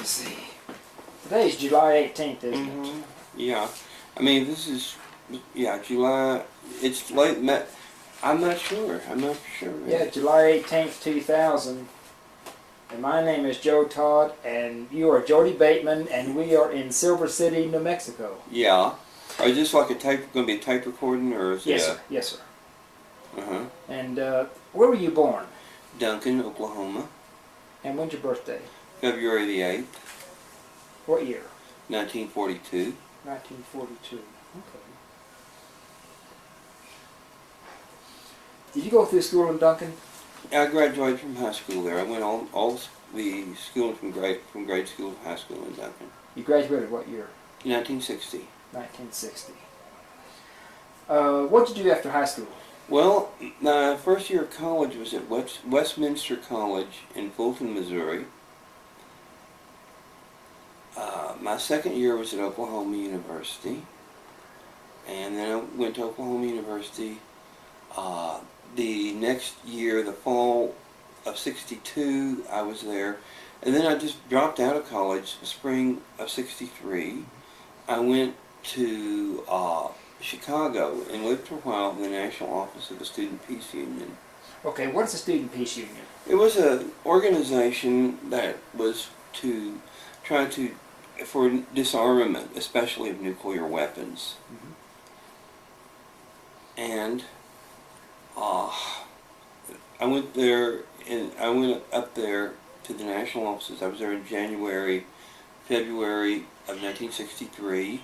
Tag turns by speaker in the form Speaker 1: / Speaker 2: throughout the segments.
Speaker 1: see. Today's July 18th, isn't it?
Speaker 2: Yeah. I mean, this is, yeah, July. It's late. I'm not sure. I'm not sure.
Speaker 1: Yeah, July 18th, 2000. And my name is Joe Todd, and you are Jody Bateman, and we are in Silver City, New Mexico.
Speaker 2: Yeah. Is this like going to be a tape recording, or is
Speaker 1: Yes,
Speaker 2: it?
Speaker 1: sir. Yes, sir.
Speaker 2: Uh-huh.
Speaker 1: And where were you born?
Speaker 2: Duncan, Oklahoma.
Speaker 1: And when's your birthday?
Speaker 2: February the 8th,
Speaker 1: What year?
Speaker 2: 1942.
Speaker 1: 1942. Okay. Did you go through school in Duncan?
Speaker 2: I graduated from high school there. I went all the schooling from grade school to high school in Duncan.
Speaker 1: You graduated what year?
Speaker 2: 1960.
Speaker 1: 1960. What did you do after high school?
Speaker 2: Well, my first year of college was at Westminster College in Fulton, Missouri. My second year was at Oklahoma University. And then I went to Oklahoma University. The next year, the fall of '62, I was there. And then I just dropped out of college the spring of '63. I went to Chicago and lived for a while in the National Office of the Student Peace Union.
Speaker 1: Okay, what is the Student Peace Union?
Speaker 2: It was an organization that was to try to, for disarmament, especially of nuclear weapons.
Speaker 1: Mm-hmm.
Speaker 2: And I went there, and I went up there to the national offices. I was there in January, February of 1963,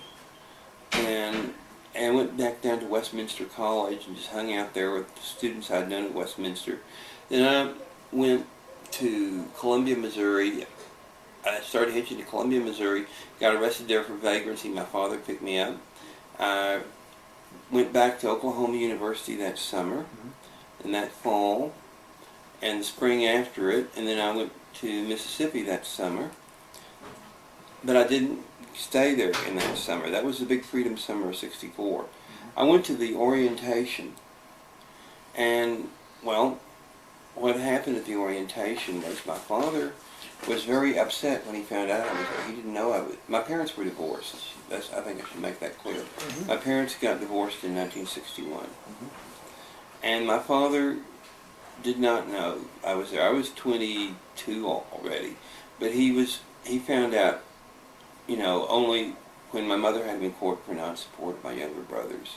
Speaker 2: and went back down to Westminster College and just hung out there with the students I'd known at Westminster. Then I went to Columbia, Missouri. I started hitching to Columbia, Missouri. Got arrested there for vagrancy. My father picked me up. I went back to Oklahoma University that summer, and that fall, and the spring after it, and then I went to Mississippi that summer. But I didn't stay there in that summer. That was the big freedom summer of '64. I went to the orientation, and, well, what happened at the orientation was my father was very upset when he found out I was there. He didn't know I was. My parents were divorced. I think I should make that clear.
Speaker 1: Mm-hmm.
Speaker 2: My parents got divorced in 1961.
Speaker 1: Mm-hmm.
Speaker 2: And my father did not know I was there. I was 22 already. But he found out, only when my mother had me in court for non-support of my younger brothers.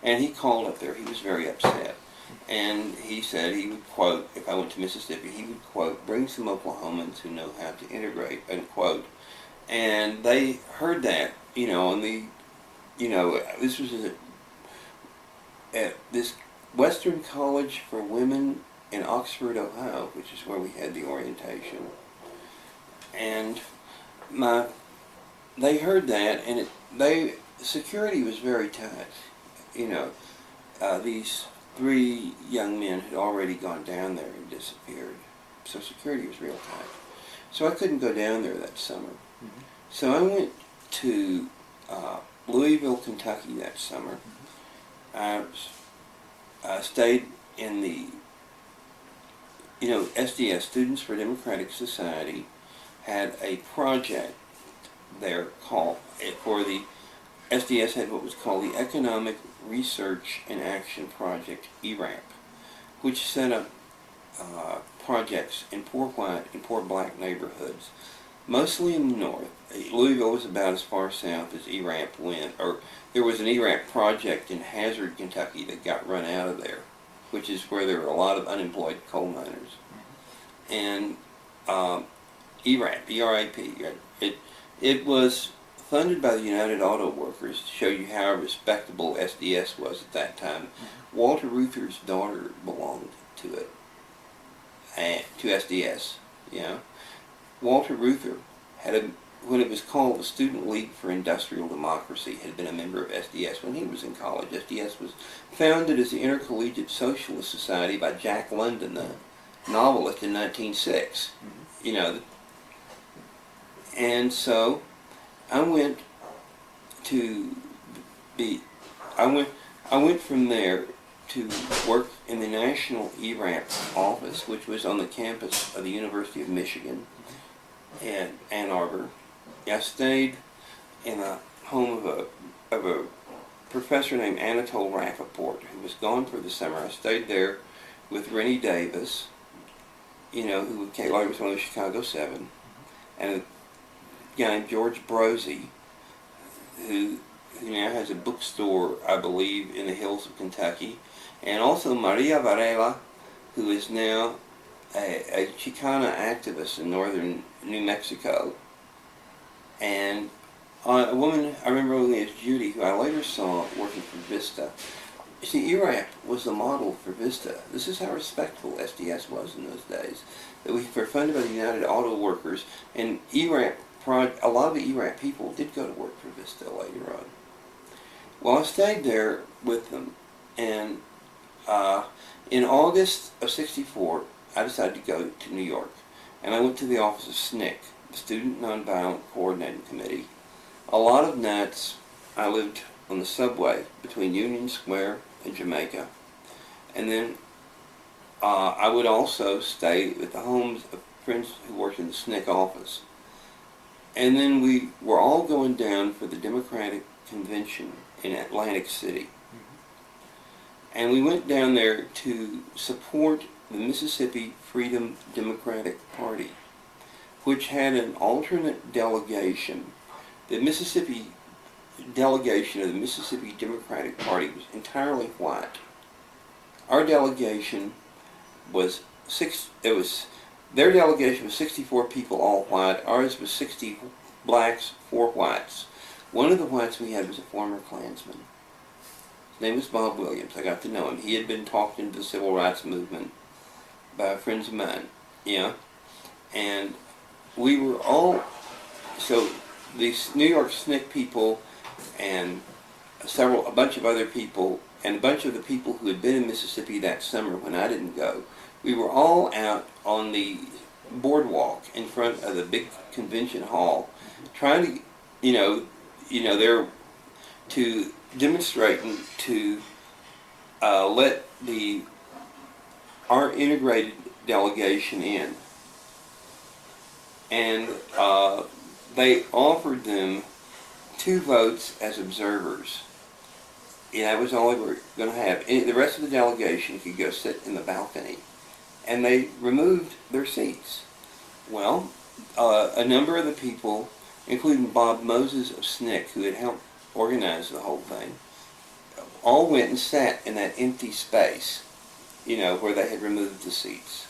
Speaker 2: And he called up there. He was very upset. And he said he would, quote, if I went to Mississippi, he would, quote, bring some Oklahomans who know how to integrate, unquote. And they heard that, this was at this Western College for Women in Oxford, Ohio, which is where we had the orientation. And they heard that, and security was very tight. These 3 young men had already gone down there and disappeared. So security was real tight. So I couldn't go down there that summer.
Speaker 1: Mm-hmm.
Speaker 2: So I went to Louisville, Kentucky that summer. I stayed in the, SDS, Students for Democratic Society, had a project there called, for the SDS had what was called the Economic Research and Action Project, ERAP, which set up projects in poor white and poor black neighborhoods, mostly in the north. Louisville was about as far south as ERAP went, or there was an ERAP project in Hazard, Kentucky that got run out of there, which is where there were a lot of unemployed coal miners. And ERAP, E-R-A-P, it was funded by the United Auto Workers to show you how respectable SDS was at that time. Walter Reuther's daughter belonged to it, to SDS. Walter Reuther had when it was called the Student League for Industrial Democracy, had been a member of SDS when he was in college. SDS was founded as the Intercollegiate Socialist Society by Jack London, the novelist, in 1906. And so I went from there to work in the National ERAP office, which was on the campus of the University of Michigan, in Ann Arbor. I stayed in a home of a professor named Anatole Rappaport, who was gone for the summer. I stayed there with Rennie Davis, you know, who later was one of the Chicago Seven, and a guy named George Brosey, who now has a bookstore, I believe, in the hills of Kentucky, and also Maria Varela, who is now a Chicana activist in northern New Mexico, and a woman I remember only as Jody, who I later saw working for Vista. You see, ERAP was the model for Vista. This is how respectful SDS was in those days. That we were funded by the United Auto Workers, and ERAP, a lot of the ERAP people did go to work for Vista later on. Well, I stayed there with them, and in August of '64, I decided to go to New York, and I went to the office of SNCC, the Student Nonviolent Coordinating Committee. A lot of nights I lived on the subway between Union Square and Jamaica, and then I would also stay at the homes of friends who worked in the SNCC office. And then we were all going down for the Democratic Convention in Atlantic City. And we went down there to support the Mississippi Freedom Democratic Party, which had an alternate delegation. The Mississippi delegation of the Mississippi Democratic Party was entirely white. Our delegation was their delegation was 64 people, all white. Ours was 60 blacks, 4 whites. One of the whites we had was a former Klansman. His name was Bob Williams. I got to know him. He had been talked into the civil rights movement by friends of mine. Yeah. And we were all, so these New York SNCC people and a bunch of other people, and a bunch of the people who had been in Mississippi that summer when I didn't go, we were all out on the boardwalk in front of the big convention hall, trying to, there to demonstrate and to let our integrated delegation in. And they offered them 2 votes as observers. And that was all they were going to have. And the rest of the delegation could go sit in the balcony. And they removed their seats. Well, a number of the people, including Bob Moses of SNCC, who had helped organize the whole thing, all went and sat in that empty space, where they had removed the seats.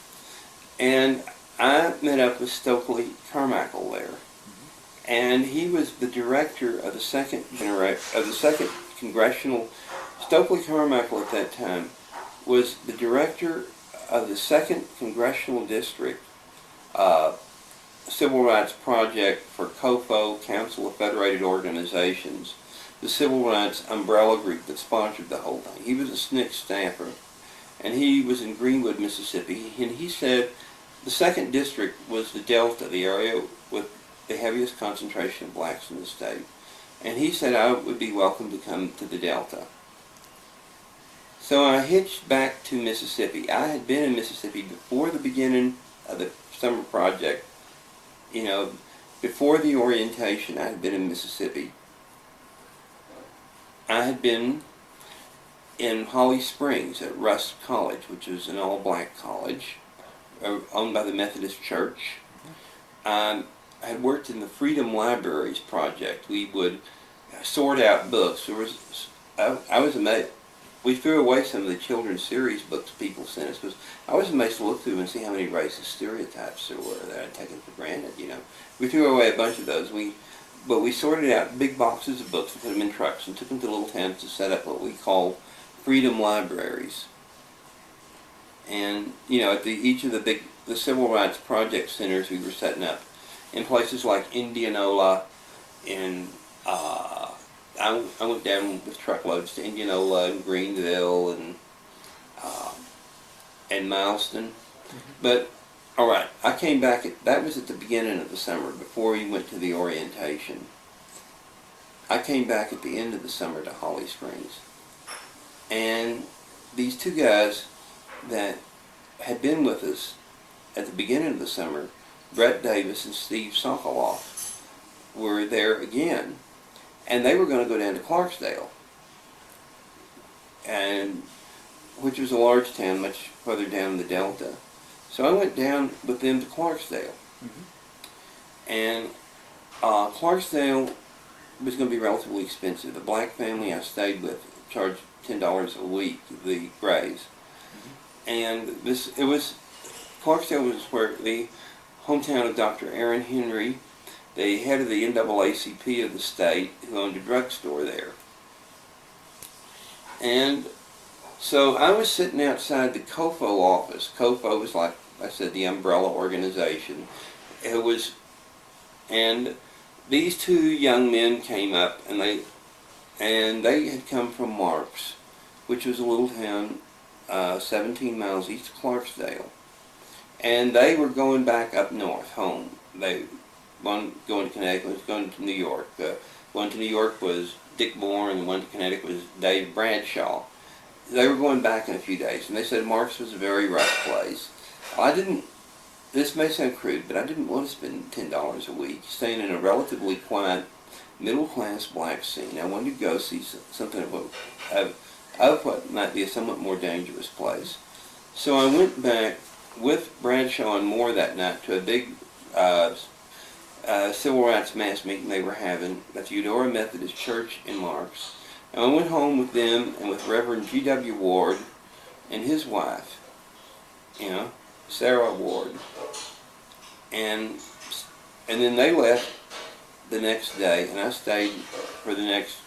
Speaker 2: And I met up with Stokely Carmichael there. And he was the director of the second congressional. Stokely Carmichael at that time was the director of the 2nd Congressional District Civil Rights Project for COFO, Council of Federated Organizations, the civil rights umbrella group that sponsored the whole thing. He was a SNCC staffer, and he was in Greenwood, Mississippi, and he said the 2nd District was the Delta, the area with the heaviest concentration of blacks in the state. And he said I would be welcome to come to the Delta. So I hitched back to Mississippi. I had been in Mississippi before the beginning of the summer project. Before the orientation, I had been in Mississippi. I had been in Holly Springs at Rusk College, which was an all-black college owned by the Methodist Church. I had worked in the Freedom Libraries Project. We would sort out books. I was amazed. We threw away some of the children's series books people sent us because I was amazed to look through and see how many racist stereotypes there were that I'd taken for granted. We threw away a bunch of those. But we sorted out big boxes of books and put them in trucks and took them to little towns to set up what we call Freedom Libraries. And at each of the Civil Rights Project centers we were setting up in places like Indianola, I went down with truckloads to Indianola and Greenville and Mileston. But, all right, I came back, that was at the beginning of the summer, before we went to the orientation. I came back at the end of the summer to Holly Springs. And these 2 guys that had been with us at the beginning of the summer Brett Davis and Steve Sokoloff were there again, and they were going to go down to Clarksdale, and which was a large town much further down the Delta. So I went down with them to Clarksdale, and Clarksdale was going to be relatively expensive. The black family I stayed with charged $10 a week, the Grays, and Clarksdale was where the hometown of Dr. Aaron Henry, the head of the NAACP of the state, who owned a drugstore there. And so I was sitting outside the COFO office. COFO was, like I said, the umbrella organization. And these two young men came up, and they had come from Marks, which was a little town 17 miles east of Clarksdale. And they were going back up north, home. One going to Connecticut, was going to New York. One to New York was Dick Bourne, and one to Connecticut was Dave Bradshaw. They were going back in a few days, and they said Marks was a very rough place. This may sound crude, but I didn't want to spend $10 a week staying in a relatively quiet, middle-class black scene. I wanted to go see something of what might be a somewhat more dangerous place. So I went back with Bradshaw and Moore that night to a big civil rights mass meeting they were having at the Eudora Methodist Church in Marks. And I went home with them and with Reverend G.W. Ward and his wife, Sarah Ward. And then they left the next day, and I stayed for the next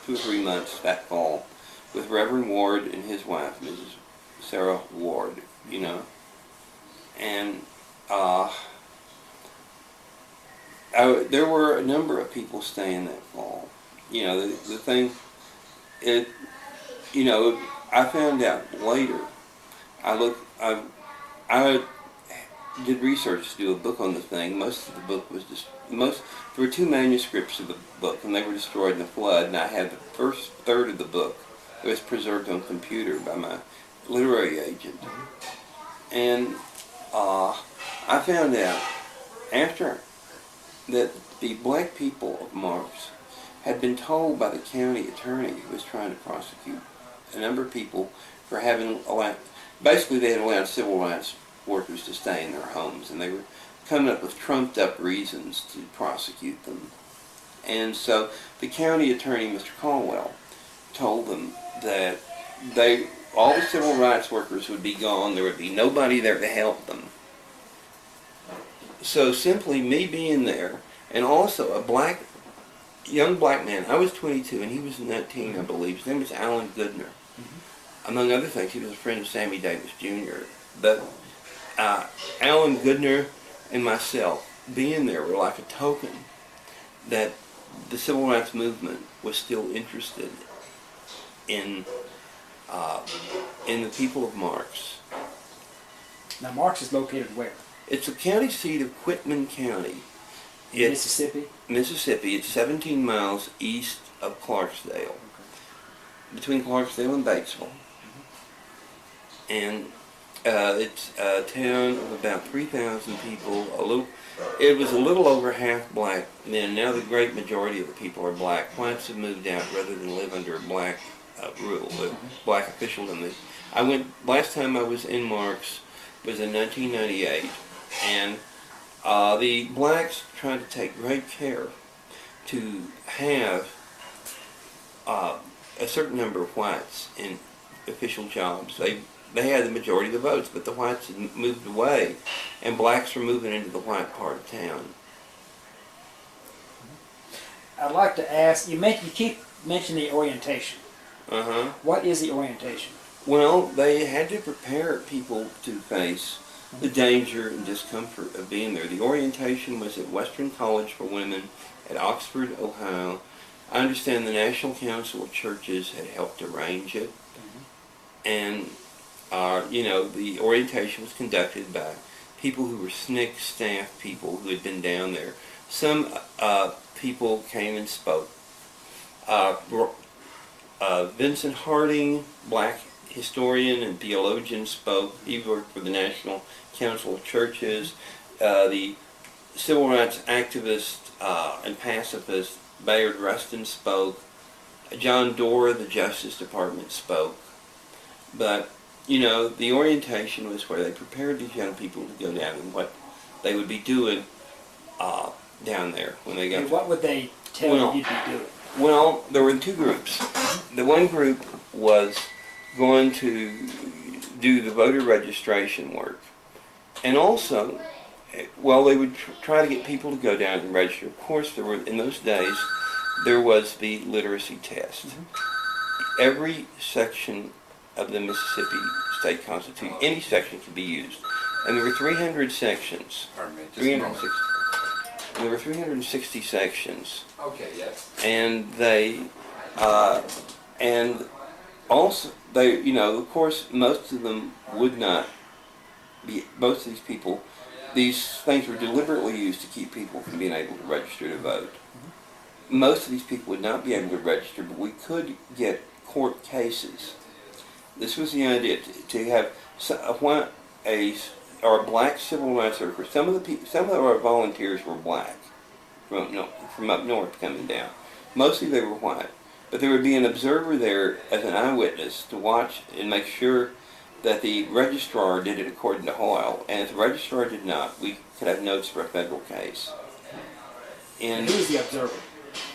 Speaker 2: 2 or 3 months that fall with Reverend Ward and his wife, Mrs. Sarah Ward, And there were a number of people staying that fall. The thing, I found out later. I did research to do a book on the thing. Most of the book was there were 2 manuscripts of the book, and they were destroyed in the flood, and I had the first third of the book. It was preserved on computer by my literary agent. And I found out after that the black people of Marks had been told by the county attorney who was trying to prosecute a number of people for having basically they had allowed civil rights workers to stay in their homes, and they were coming up with trumped up reasons to prosecute them. And so the county attorney, Mr. Caldwell, told them that all the civil rights workers would be gone, there would be nobody there to help them. So simply me being there, and also a young black man, I was 22 and he was 19, I believe. His name was Alan Goodner. Among other things, he was a friend of Sammy Davis Jr. But Alan Goodner and myself being there were like a token that the civil rights movement was still interested in the people of Marks.
Speaker 1: Now, Marks is located where?
Speaker 2: It's the county seat of Quitman County.
Speaker 1: Mississippi?
Speaker 2: Mississippi. It's 17 miles east of Clarksdale. Okay. Between Clarksdale and Batesville. And it's a town of about 3,000 people. It was a little over half black men. Now the great majority of the people are black. Whites have moved out rather than live under a black rule, black officialdom. Last time I was in Marks was in 1998, and the blacks tried to take great care to have a certain number of whites in official jobs. They had the majority of the votes, but the whites had moved away, and blacks were moving into the white part of town.
Speaker 1: I'd like to ask, you keep mentioning the orientation. What is the orientation?
Speaker 2: Well, they had to prepare people to face the danger and discomfort of being there. The orientation was at Western College for Women at Oxford, Ohio. I understand the National Council of Churches had helped arrange it. And, the orientation was conducted by people who were SNCC staff people who had been down there. Some people came and spoke. Vincent Harding, black historian and theologian, spoke. He worked for the National Council of Churches. The civil rights activist and pacifist Bayard Rustin spoke. John Dora, the Justice Department, spoke. But, you know, the orientation was where they prepared these young people to go down and what they would be doing down there when they got
Speaker 1: And what would they tell you you'd be doing?
Speaker 2: Well, there were two groups. The one group was going to do the voter registration work. And also, well, they would try to get people to go down and register. Of course, there were, in those days, there was the literacy test. Every section of the Mississippi State Constitution, any section could be used. And there were 300 sections.
Speaker 3: Pardon me, just a moment.
Speaker 2: There were 360 sections.
Speaker 3: Okay, yes.
Speaker 2: And and also, you know, of course, most of them would not be, most of these people, these things were deliberately used to keep people from being able to register to vote. Most of these people would not be able to register, but we could get court cases. This was the idea, to have a black civil rights worker. Some of our volunteers were black from up north coming down. Mostly they were white, but there would be an observer there as an eyewitness to watch and make sure that the registrar did it according to Hoyle. And if the registrar did not, we could have notes for a federal case. And
Speaker 1: who was the observer?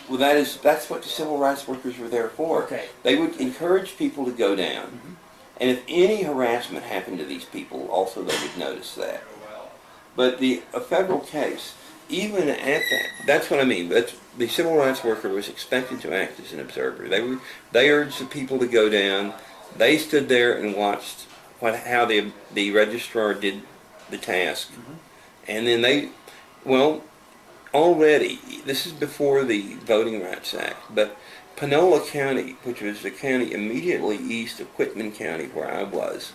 Speaker 2: well, that's what the civil rights workers were there for.
Speaker 1: Okay.
Speaker 2: They would encourage people to go down. And if any harassment happened to these people, also they would notice that. But a federal case, even at that, that's what I mean. The civil rights worker was expected to act as an observer. They urged the people to go down. They stood there and watched how the registrar did the task. And then already, this is before the Voting Rights Act, but Panola County, which was the county immediately east of Whitman County, where I was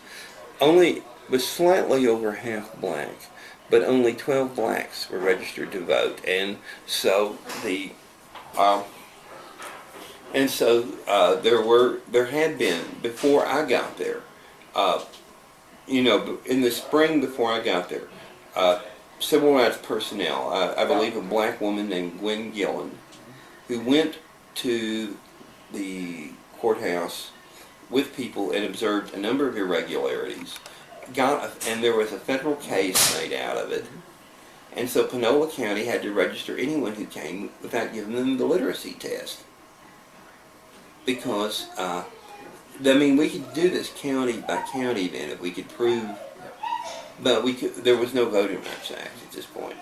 Speaker 2: slightly over half black, but only 12 blacks were registered to vote, and so there had been, before I got there, in the spring before I got there, civil rights personnel, I believe a black woman named Gwen Gillen, who went to the courthouse with people and observed a number of irregularities, and there was a federal case made out of it. And so Panola County had to register anyone who came without giving them the literacy test. Because, we could do this county by county then if we could prove, but there was no Voting Rights Act at this point.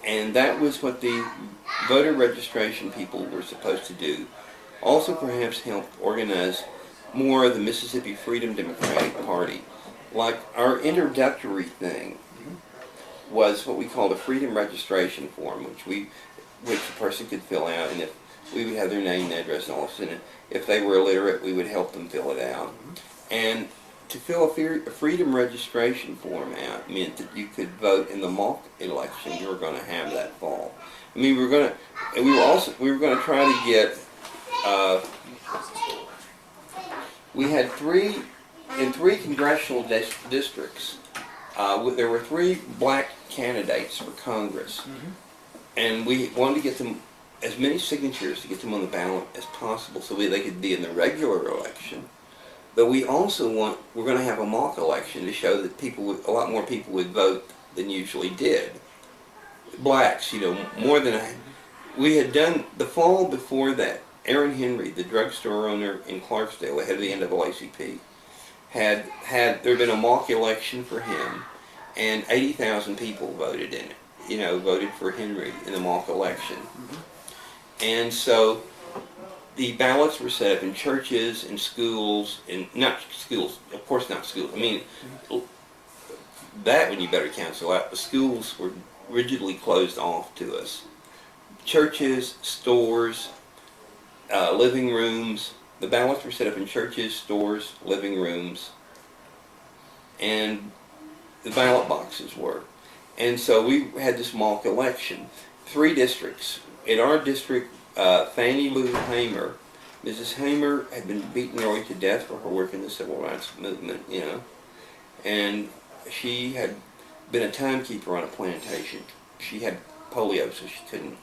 Speaker 2: And that was what the voter registration people were supposed to do. Also perhaps help organize more of the Mississippi Freedom Democratic Party. Like our introductory thing was what we called a freedom registration form, which a person could fill out, and if we would have their name and address and all this, and if they were illiterate, we would help them fill it out. And to fill a freedom registration form out meant that you could vote in the mock election you were going to have that fall. We were going to try to get. We had in three congressional districts. There were 3 black candidates for Congress, and we wanted to get them as many signatures to get them on the ballot as possible, so they could be in the regular election. But we also we're going to have a mock election to show that a lot more people would vote than usually did. Blacks, more than we had done the fall before that. Aaron Henry, the drugstore owner in Clarksdale, ahead of the NAACP, there had been a mock election for him, and 80,000 people voted in it. Voted for Henry in the mock election, and so the ballots were set up in churches and schools, and not schools, of course not schools. That one you better cancel out. The schools were rigidly closed off to us. Churches, stores, living rooms. The ballots were set up in churches, stores, living rooms, and the ballot boxes were. And so we had this mock election. 3 districts. In our district, Fannie Lou Hamer, Mrs. Hamer had been beaten nearly to death for her work in the civil rights movement, and she had been a timekeeper on a plantation. she had polio, so she couldn't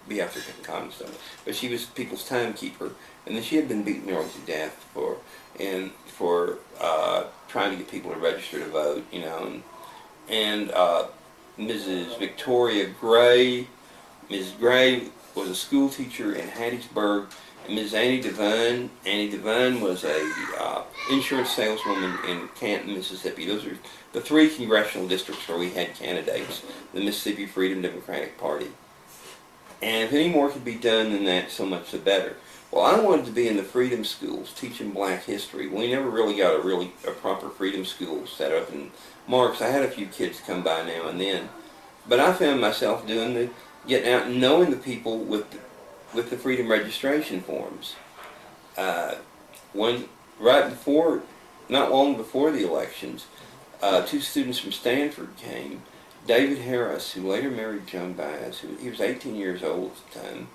Speaker 2: be after cotton stuff. But she was people's timekeeper, and then she had been beaten nearly to death for trying to get people to register to vote, you know, and Mrs. Victoria Gray. Mrs. Gray was a school teacher in Hattiesburg, and Mrs. Annie Devine. Annie Devine was a insurance saleswoman in Canton, Mississippi. Those are the 3 congressional districts where we had candidates, the Mississippi Freedom Democratic Party. And if any more could be done than that, so much the better. Well, I wanted to be in the freedom schools teaching black history. We never really got a proper freedom school set up in Marks. I had a few kids come by now and then, but I found myself getting out and knowing the people with the freedom registration forms. Not long before the elections, 2 students from Stanford came. David Harris, who later married Joan Baez, he was 18 years old at the time,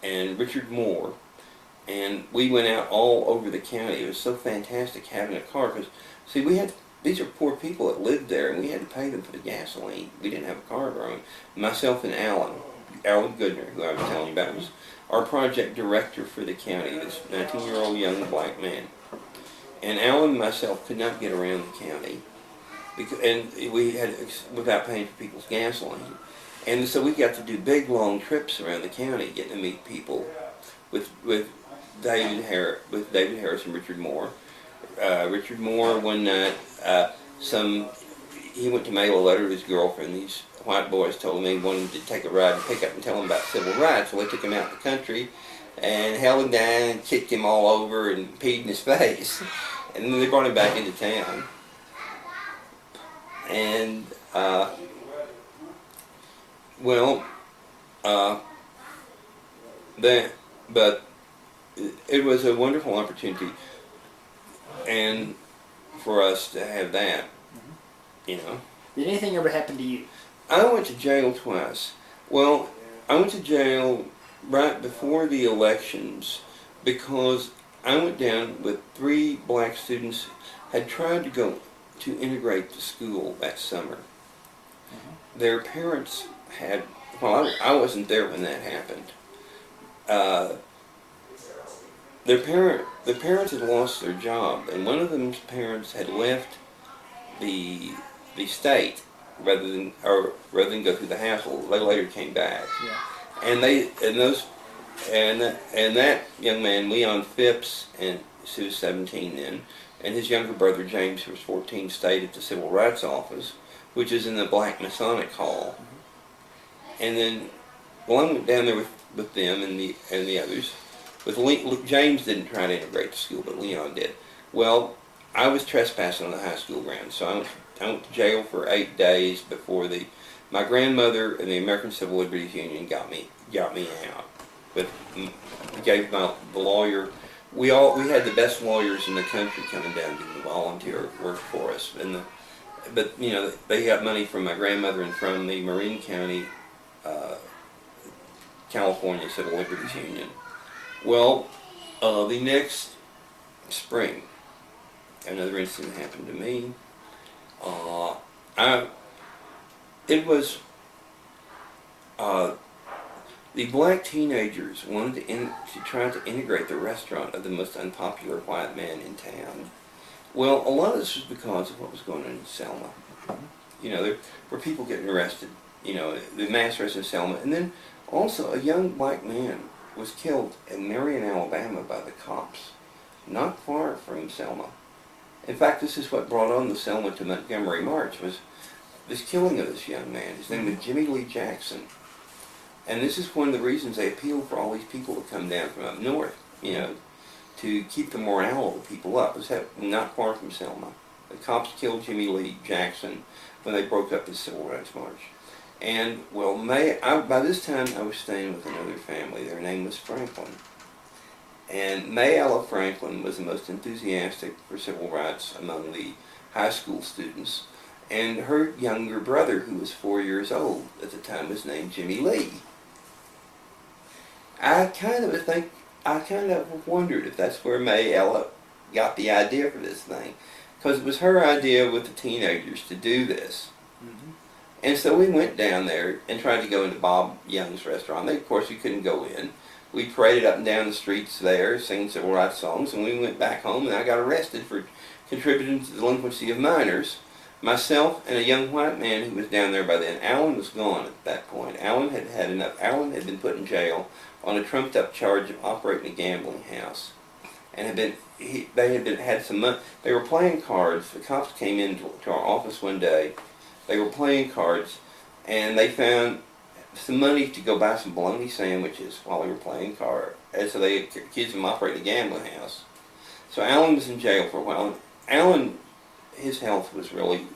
Speaker 2: and Richard Moore, and we went out all over the county. It was so fantastic having a car, because, see, these are poor people that lived there, and we had to pay them for the gasoline. We didn't have a car of our own. Myself and Alan Goodner, who I was telling you about, was our project director for the county, this 19-year-old young black man. And Alan and myself could not get around the county, without paying for people's gasoline. And so we got to do big, long trips around the county, getting to meet people with David Harris and Richard Moore. Richard Moore, one night, he went to mail a letter to his girlfriend. These white boys told him they wanted to take a ride and pick up and tell him about civil rights. So they took him out in the country and held him down and kicked him all over and peed in his face. And then they brought him back into town. And, but it was a wonderful opportunity, and for us to have that, you know.
Speaker 1: Did anything ever happen to you?
Speaker 2: I went to jail twice. Well, I went to jail right before the elections because I went down with 3 black students had tried to go to integrate to school that summer. Their parents had, well, I wasn't there when that happened. The parents had lost their job, and one of them's parents had left the state rather than go through the hassle. They later came back,
Speaker 1: Yeah.
Speaker 2: and that young man, Leon Phipps, and he was 17 then, and his younger brother James, who was 14, stayed at the Civil Rights Office, which is in the Black Masonic Hall. And then, well, I went down there with them and the others. James didn't try to integrate the school, but Leon did. Well, I was trespassing on the high school grounds, so I went to jail for 8 days before my grandmother and the American Civil Liberties Union got me out. But gave the lawyer. We had the best lawyers in the country coming down doing volunteer work for us, but you know, they got money from my grandmother and from the Marin County, California Civil Liberties Union. Well, the next spring, another incident happened to me. The black teenagers wanted to try to integrate the restaurant of the most unpopular white man in town. Well, a lot of this was because of what was going on in Selma. You know, there were people getting arrested, you know, the mass arrest in Selma. And then also a young black man was killed in Marion, Alabama by the cops, not far from Selma. In fact, this is what brought on the Selma to Montgomery March, was this killing of this young man. His name was Jimmy Lee Jackson. And this is one of the reasons they appealed for all these people to come down from up north, you know, to keep the morale of the people up. It was not far from Selma. The cops killed Jimmy Lee Jackson when they broke up the Civil Rights March. And, well, by this time I was staying with another family. Their name was Franklin. And May Ella Franklin was the most enthusiastic for civil rights among the high school students. And her younger brother, who was 4 years old at the time, was named Jimmy Lee. I kind of wondered if that's where May Ella got the idea for this thing. Because it was her idea with the teenagers to do this. And so we went down there and tried to go into Bob Young's restaurant. Of course, we couldn't go in. We paraded up and down the streets there, singing civil rights songs, and we went back home, and I got arrested for contributing to the delinquency of minors. Myself and a young white man who was down there by then. Alan was gone at that point. Alan had had enough. Alan had been put in jail on a trumped-up charge of operating a gambling house, and had some money. They were playing cards. The cops came into our office one day. They were playing cards, and they found some money to go buy some bologna sandwiches while they were playing cards. And so they accused him of operating a gambling house. So Alan was in jail for a while. And Alan, his health was really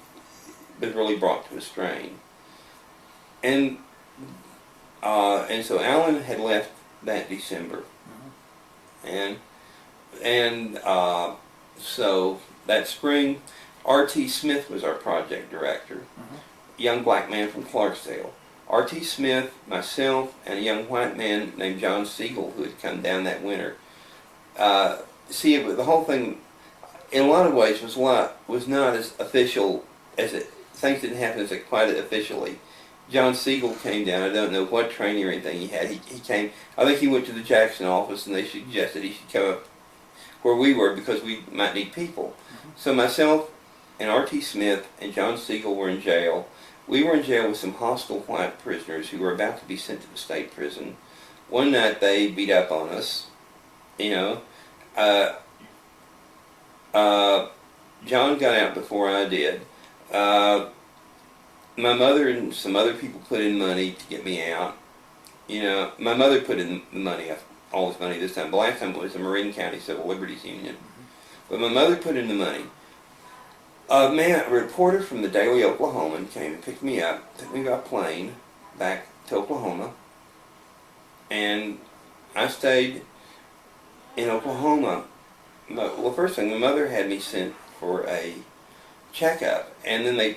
Speaker 2: brought to a strain, and so Alan had left that December, and so that spring, R.T. Smith was our project director, young black man from Clarksdale. R.T. Smith, myself, and a young white man named John Siegel, who had come down that winter. The whole thing, in a lot of ways, was not as official as it. Things didn't happen as quite officially. John Siegel came down. I don't know what training or anything he had. He came. I think he went to the Jackson office, and they suggested he should come up where we were because we might need people. So myself and R.T. Smith and John Siegel were in jail. We were in jail with some hostile white prisoners who were about to be sent to the state prison. One night they beat up on us. John got out before I did. My mother and some other people put in money to get me out. My mother put in the money, all this money this time. The last time it was the Marin County Civil Liberties Union. But my mother put in the money. A reporter from the Daily Oklahoman came and picked me up, took me by plane back to Oklahoma, and I stayed in Oklahoma. Well, first thing, my mother had me sent for a checkup, and then they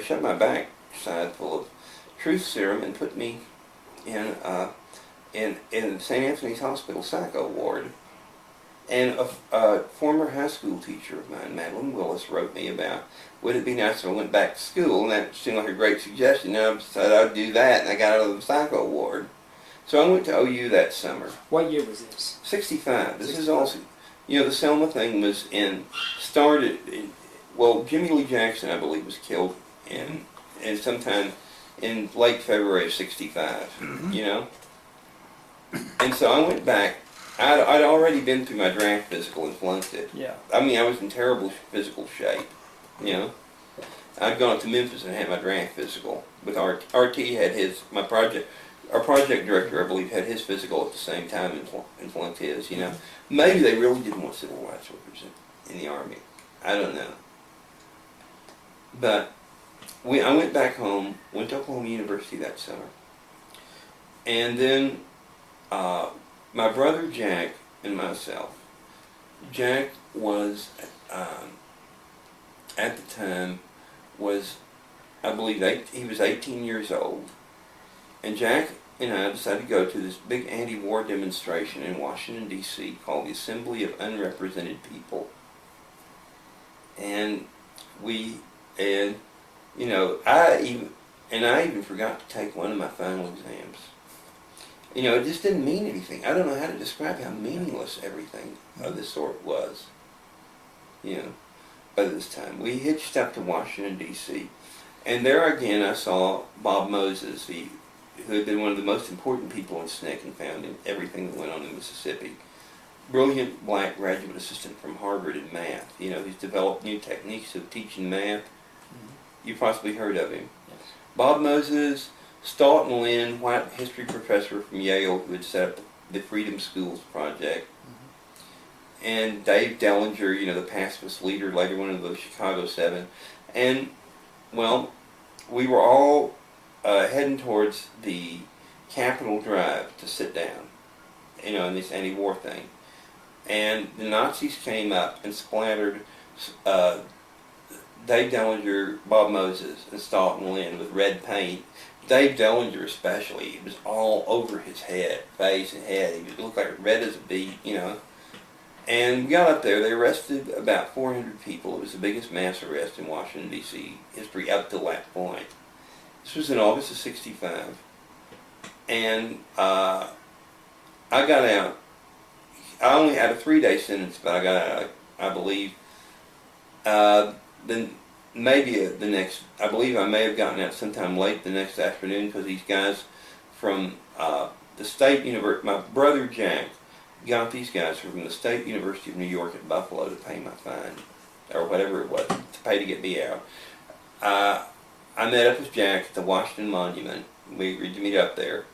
Speaker 2: shut my backside full of truth serum and put me in St. Anthony's Hospital psycho ward. And a former high school teacher of mine, Madeline Willis, wrote me about, would it be nice if I went back to school? And that seemed like a great suggestion. And I decided I'd do that, and I got out of the psycho ward. So I went to OU that summer.
Speaker 1: What year was this?
Speaker 2: 65. This is also, the Selma thing was Jimmy Lee Jackson, I believe, was killed in sometime in late February of 65, And so I went back. I'd already been through my draft physical and flunked it.
Speaker 1: Yeah.
Speaker 2: I mean, I was in terrible physical shape, I'd gone up to Memphis and had my draft physical. With RT had our project director, I believe, had his physical at the same time and flunked his, Maybe they really didn't want civil rights workers in the Army. I don't know. But I went back home, went to Oklahoma University that summer. And then my brother Jack and myself. Jack was, at the time, I believe he was 18 years old. And Jack and I decided to go to this big anti-war demonstration in Washington, D.C. called the Assembly of Unrepresented People. And I even forgot to take one of my final exams. It just didn't mean anything. I don't know how to describe how meaningless everything of this sort was. By this time. We hitched up to Washington, D.C. And there again I saw Bob Moses, who had been one of the most important people in SNCC and found in everything that went on in Mississippi. Brilliant black graduate assistant from Harvard in math. He's developed new techniques of teaching math. You've possibly heard of him.
Speaker 1: Yes.
Speaker 2: Bob Moses, Staunton Lynn, white history professor from Yale, who had set up the Freedom Schools Project. And Dave Dellinger, the pacifist leader, later one of the Chicago Seven. And, we were all heading towards the Capitol Drive to sit down, in this anti-war thing. And the Nazis came up and splattered Dave Dellinger, Bob Moses, and Staunton Lynn with red paint. Dave Dellinger especially, it was all over his head, face and head. He looked like red as a beet, And we got up there. They arrested about 400 people. It was the biggest mass arrest in Washington, D.C. history up to that point. This was in August of '65, and I got out. I only had a 3-day sentence, but I got out, I believe. Then maybe the next. I believe I may have gotten out sometime late the next afternoon because these guys from the State University, my brother Jack, got these guys from the State University of New York at Buffalo to pay my fine, or whatever it was, to pay to get me out. I met up with Jack at the Washington Monument. We agreed to meet up there.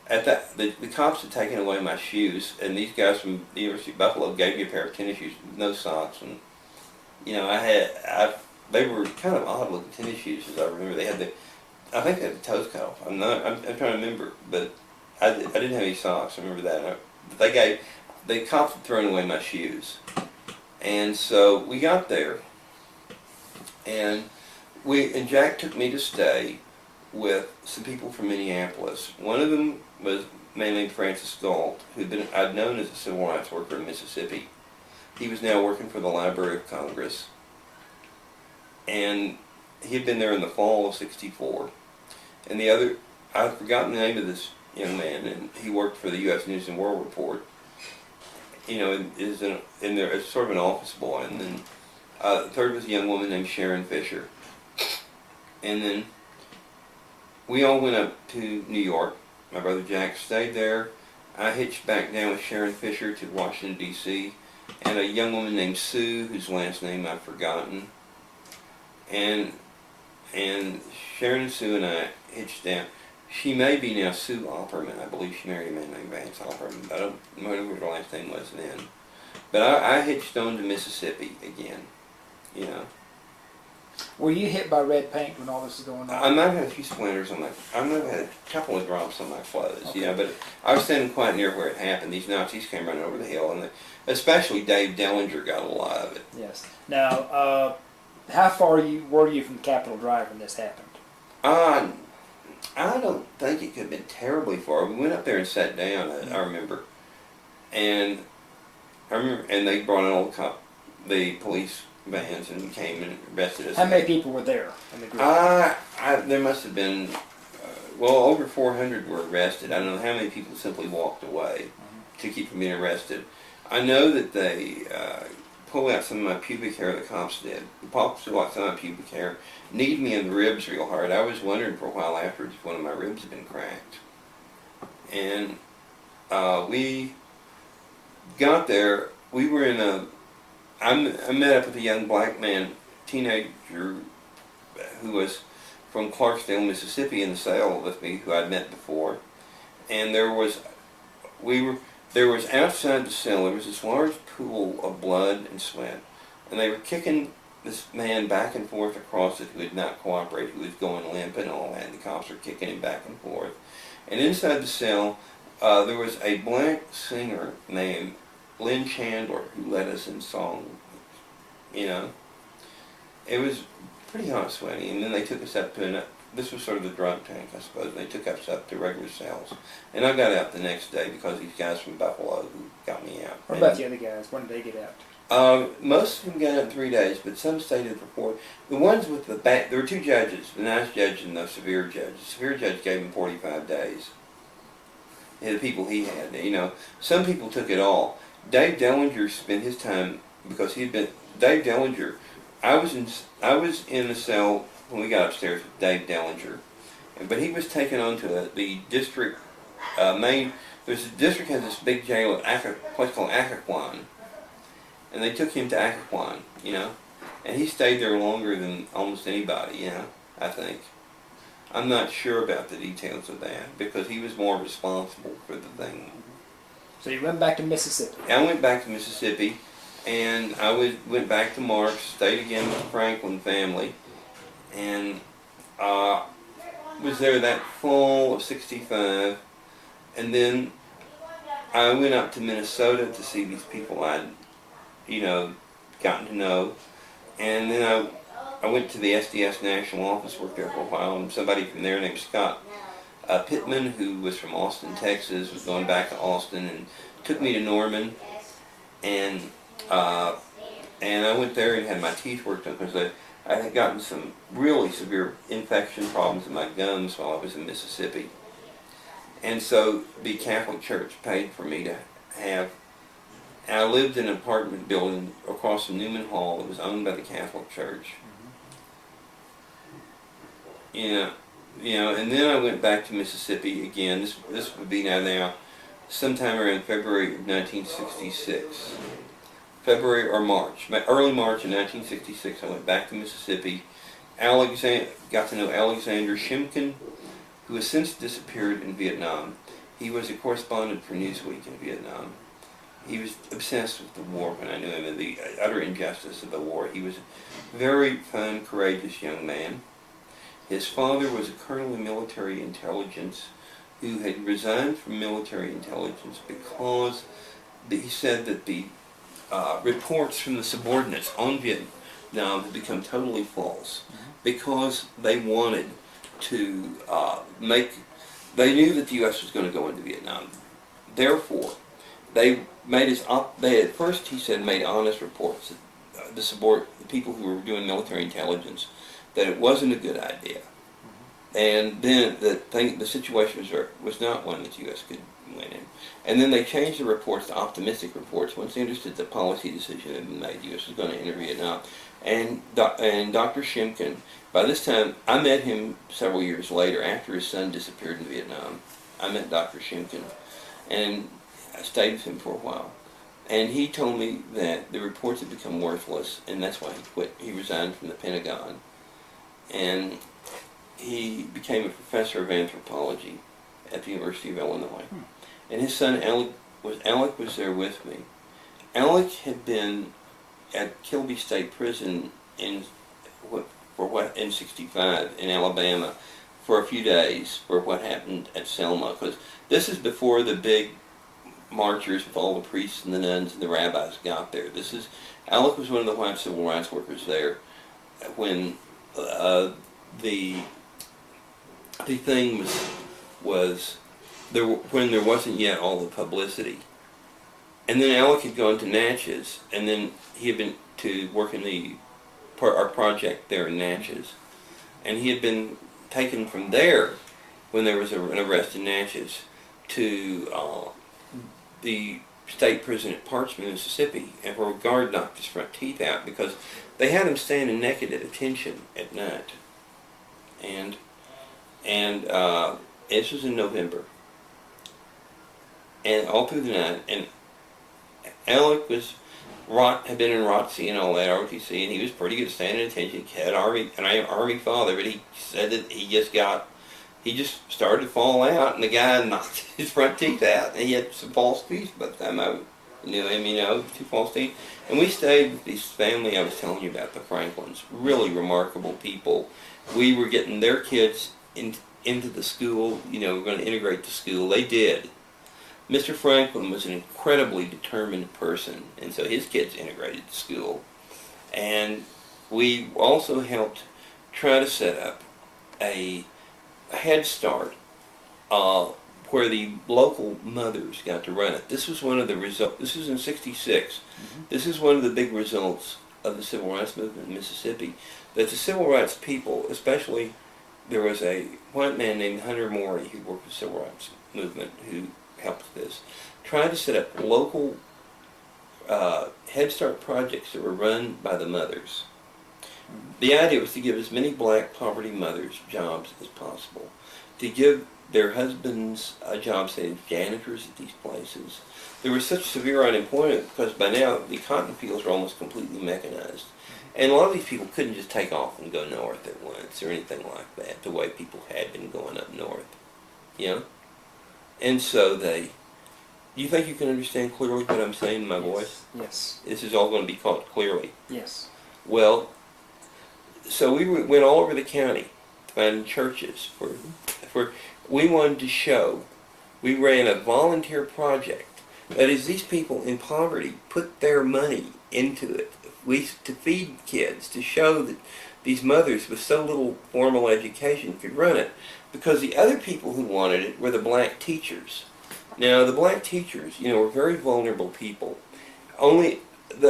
Speaker 2: At that, the cops had taken away my shoes, and these guys from the University of Buffalo gave me a pair of tennis shoes with no socks. And you know, they were kind of odd looking tennis shoes, as I remember. They had I think they had the toes cut off. I'm trying to remember, but I didn't have any socks. I remember that. The cops had thrown away my shoes, and so we got there, and Jack took me to stay with some people from Minneapolis. One of them was a man named Francis Galt, I'd known as a civil rights worker in Mississippi. He was now working for the Library of Congress, and he had been there in the fall of '64. And the other, I've forgotten the name of this young man, and he worked for the U.S. News and World Report. You know, is in there as sort of an office boy. And then the third was a young woman named Sharon Fisher. And then we all went up to New York. My brother Jack stayed there. I hitched back down with Sharon Fisher to Washington, D.C., and a young woman named Sue, whose last name I've forgotten. And Sharon and Sue and I hitched down. She may be now Sue Opperman. I believe she married a man named Vance Opperman. I don't remember what her last name was then. But I hitched on to Mississippi again, you know.
Speaker 1: Were you hit by red paint when all this was going on?
Speaker 2: I might have had a few splinters on I might have had a couple of drops on my clothes,
Speaker 1: okay.
Speaker 2: you know, but I was standing quite near where it happened. These Nazis came running over the hill, and especially Dave Dellinger got a lot of it.
Speaker 1: Yes. Now, how far were you from the Capitol Drive when this happened?
Speaker 2: I don't think it could have been terribly far. We went up there and sat down, I remember. And they brought in all the police vans and came and arrested us.
Speaker 1: How many people were there in the group?
Speaker 2: There must have been, over 400 were arrested. I don't know how many people simply walked away to keep from being arrested. I know that they pulled out some of my pubic hair, the cops did. The cops pulled out some of my pubic hair, kneed me in the ribs real hard. I was wondering for a while afterwards if one of my ribs had been cracked. And we got there. We were in I met up with a young black man, teenager, who was from Clarksdale, Mississippi, in the cell with me, who I'd met before. And there was outside the cell, there was this large pool of blood and sweat. And they were kicking this man back and forth across it who had not cooperated, who was going limp and all that. And the cops were kicking him back and forth. And inside the cell, there was a black singer named Lynn Chandler, who led us in song, you know. It was pretty hot, sweaty, and then they took us up to, this was sort of the drunk tank, I suppose. They took us up to regular cells. And I got out the next day because these guys from Buffalo who got me out.
Speaker 1: What about the other guys? When did they get out?
Speaker 2: Most of them got out in 3 days, but some stayed in for 4. The ones with there were 2 judges, the nice judge and the severe judge. The severe judge gave him 45 days. The people he had, you know. Some people took it all. Dave Dellinger spent his time, because he had been, Dave Dellinger, I was in the cell when we got upstairs with Dave Dellinger, but he was taken on to the district there's a district has this big jail at a place called Occoquan, and they took him to Occoquan, you know, and he stayed there longer than almost anybody, you know, I think. I'm not sure about the details of that, because he was more responsible for the thing.
Speaker 1: So you went back to Mississippi.
Speaker 2: I went back to Mississippi, and I went back to Marks, stayed again with the Franklin family, and was there that fall of '65, and then I went up to Minnesota to see these people I'd, you know, gotten to know, and then I went to the SDS National Office, worked there for a while, and somebody from there named Scott Pittman, who was from Austin, Texas, was going back to Austin and took me to Norman, and I went there and had my teeth worked on because I had gotten some really severe infection problems in my gums while I was in Mississippi. And so the Catholic Church paid for me to have, and I lived in an apartment building across from Newman Hall that was owned by the Catholic Church. And then I went back to Mississippi again. This would be now sometime around February of 1966. February or March, early March of 1966, I went back to Mississippi. Got to know Alexander Shimkin, who has since disappeared in Vietnam. He was a correspondent for Newsweek in Vietnam. He was obsessed with the war when I knew him and the utter injustice of the war. He was a very fun, courageous young man. His father was a colonel in military intelligence who had resigned from military intelligence because he said that the reports from the subordinates on Vietnam had become totally false because they wanted to they knew that the U.S. was going to go into Vietnam. Therefore, they at first, he said, made honest reports, the people who were doing military intelligence, that it wasn't a good idea. And then the situation was not one that the U.S. could win in. And then they changed the reports to optimistic reports once they understood the policy decision had been made. The U.S. was going to enter Vietnam. And Dr. Shimkin, by this time, I met him several years later after his son disappeared in Vietnam. I met Dr. Shimkin, and I stayed with him for a while. And he told me that the reports had become worthless, and that's why he quit. He resigned from the Pentagon. And he became a professor of anthropology at the University of Illinois. And his son Alec was there with me. Alec had been at Kilby State Prison in '65 in Alabama for a few days for what happened at Selma, because this is before the big marchers with all the priests and the nuns and the rabbis got there. Alec was one of the white civil rights workers there when the thing was there when there wasn't yet all the publicity. And then Alec had gone to Natchez, and then he had been to work in our project there in Natchez, and he had been taken from there when there was an arrest in Natchez to the state prison at Parchman, Mississippi, and where a guard knocked his front teeth out because they had him standing naked at attention at night. And this was in November. And all through the night, and Alec had been in ROTC and all that, ROTC, and he was pretty good at standing at attention. He had an Army father, but he said that he just started to fall out, and the guy knocked his front teeth out, and he had some false teeth by the time I knew him, 2 false teeth. And we stayed with this family I was telling you about, the Franklins, really remarkable people. We were getting their kids into the school, we're going to integrate the school. They did. Mr. Franklin was an incredibly determined person, and so his kids integrated the school. And we also helped try to set up a Head Start where the local mothers got to run it. This was one of the results. This was in '66. This is one of the big results of the civil rights movement in Mississippi, that the civil rights people, especially, there was a white man named Hunter Morey who worked with the civil rights movement who helped this, tried to set up local Head Start projects that were run by the mothers. The idea was to give as many black poverty mothers jobs as possible, to give their husbands jobs as janitors at these places. There was such severe unemployment because by now the cotton fields were almost completely mechanized. And a lot of these people couldn't just take off and go north at once or anything like that, the way people had been going up north. And so you think you can understand clearly what I'm saying in my voice?
Speaker 1: Yes.
Speaker 2: This is all going to be caught clearly.
Speaker 1: Yes.
Speaker 2: Well, so we went all over the county finding churches for we wanted to show. We ran a volunteer project. That is, these people in poverty put their money into it. To feed kids, to show that these mothers with so little formal education could run it. Because the other people who wanted it were the black teachers. Now, the black teachers, were very vulnerable people. Only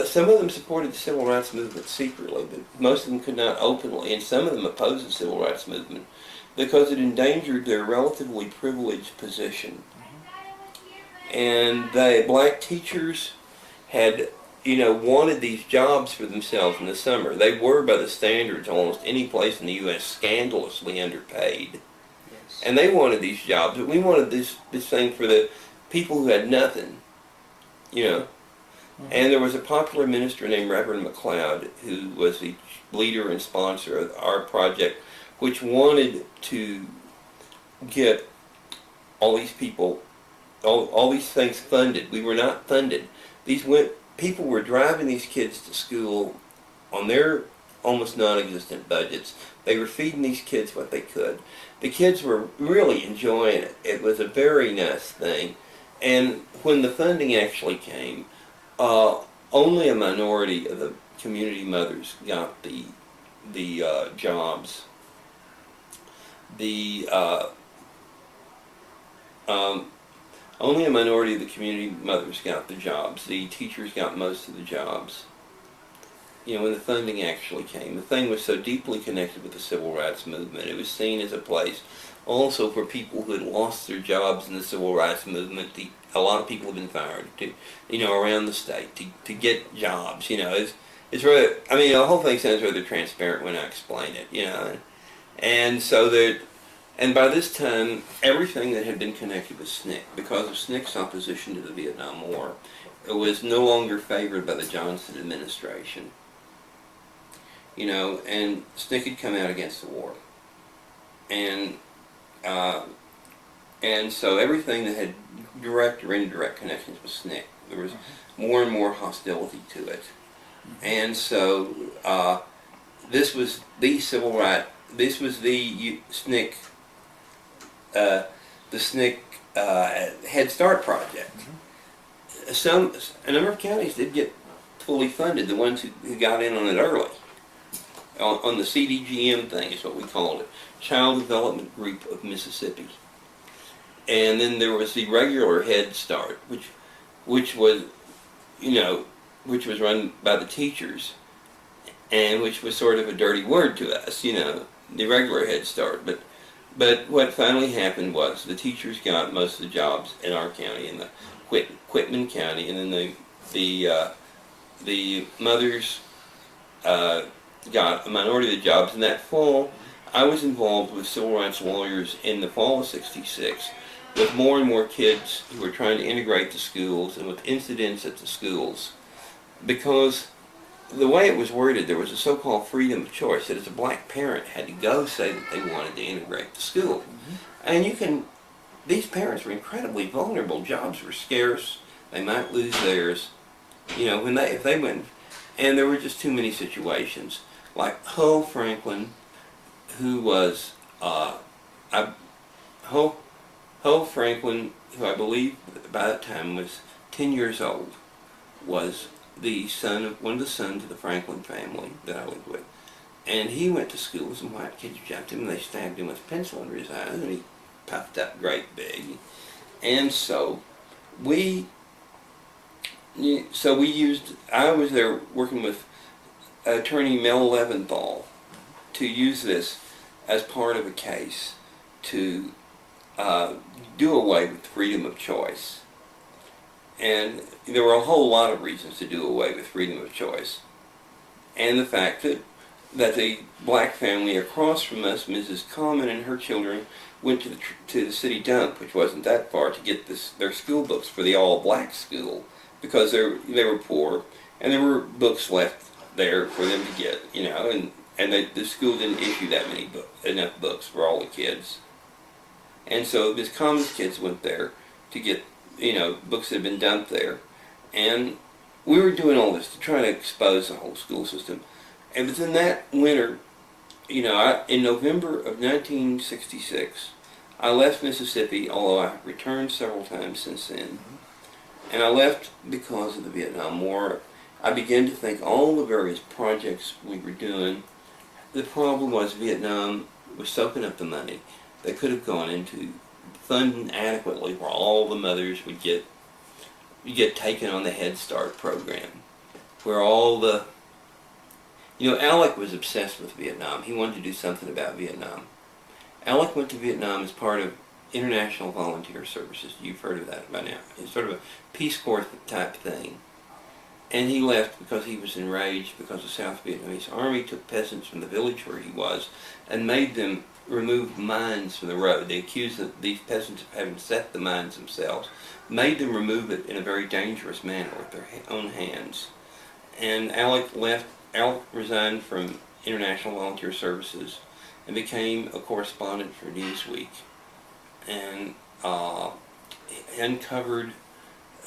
Speaker 2: some of them supported the civil rights movement secretly, but most of them could not openly, and some of them opposed the civil rights movement because it endangered their relatively privileged position. And the black teachers had, wanted these jobs for themselves in the summer. They were, by the standards, almost any place in the U.S., scandalously underpaid.
Speaker 1: Yes.
Speaker 2: And they wanted these jobs, but we wanted this thing for the people who had nothing,
Speaker 1: Mm-hmm.
Speaker 2: And there was a popular minister named Reverend McLeod who was the leader and sponsor of our project, which wanted to get all these people, all these things funded. We were not funded. People were driving these kids to school on their almost non-existent budgets. They were feeding these kids what they could. The kids were really enjoying it. It was a very nice thing. And when the funding actually came, only a minority of the community mothers got the jobs. Only a minority of the community mothers got the jobs. The teachers got most of the jobs. When the funding actually came. The thing was so deeply connected with the civil rights movement. It was seen as a place also for people who had lost their jobs in the civil rights movement. A lot of people have been fired, around the state to get jobs. It's really, the whole thing sounds rather transparent when I explain it, And so and by this time, everything that had been connected with SNCC, because of SNCC's opposition to the Vietnam War, it was no longer favored by the Johnson administration. And SNCC had come out against the war. And so everything that had direct or indirect connections with SNCC, there was more and more hostility to it. And so this was the civil rights, this was the SNCC, Head Start project. A number of counties did get fully funded, the ones who got in on it early. On the CDGM thing is what we called it, Child Development Group of Mississippi. And then there was the regular Head Start, which was run by the teachers, and which was sort of a dirty word to us, the regular Head Start. But what finally happened was the teachers got most of the jobs in our county, in the Quitman County, and then the mothers got a minority of the jobs. In that fall, I was involved with civil rights lawyers in the fall of '66 with more and more kids who were trying to integrate the schools and with incidents at the schools. Because the way it was worded, there was a so-called freedom of choice that as a black parent had to go say that they wanted to integrate the school. And these parents were incredibly vulnerable. Jobs were scarce. They might lose theirs. If they went, and there were just too many situations. Like Ho Franklin, who was, Ho Franklin, who I believe by that time was 10 years old, was one of the sons of the Franklin family that I lived with. And he went to school, some white kids jumped him and they stabbed him with a pencil under his eyes and he puffed up great big. And so I was there working with attorney Mel Leventhal to use this as part of a case to do away with freedom of choice. And there were a whole lot of reasons to do away with freedom of choice. And the fact that the black family across from us, Mrs. Common and her children, went to the city dump, which wasn't that far, to get their school books for the all-black school, because they were poor, and there were books left there for them to get, and the school didn't issue that enough books for all the kids. And so Miss Common's kids went there to get, books that had been dumped there. And we were doing all this to try to expose the whole school system. And within that winter, in November of 1966, I left Mississippi, although I returned several times since then. And I left because of the Vietnam War. I began to think all the various projects we were doing, the problem was Vietnam was soaking up the money that could have gone into funding adequately where all the mothers would get taken on the Head Start program. where all the, Alec was obsessed with Vietnam. He wanted to do something about Vietnam. Alec went to Vietnam as part of International Volunteer Services. You've heard of that by now. It's sort of a Peace Corps type thing. And he left because he was enraged because the South Vietnamese Army took peasants from the village where he was and made them remove mines from the road. They accused these peasants of having set the mines themselves, made them remove it in a very dangerous manner with their own hands. And Alec resigned from International Volunteer Services and became a correspondent for Newsweek, and uncovered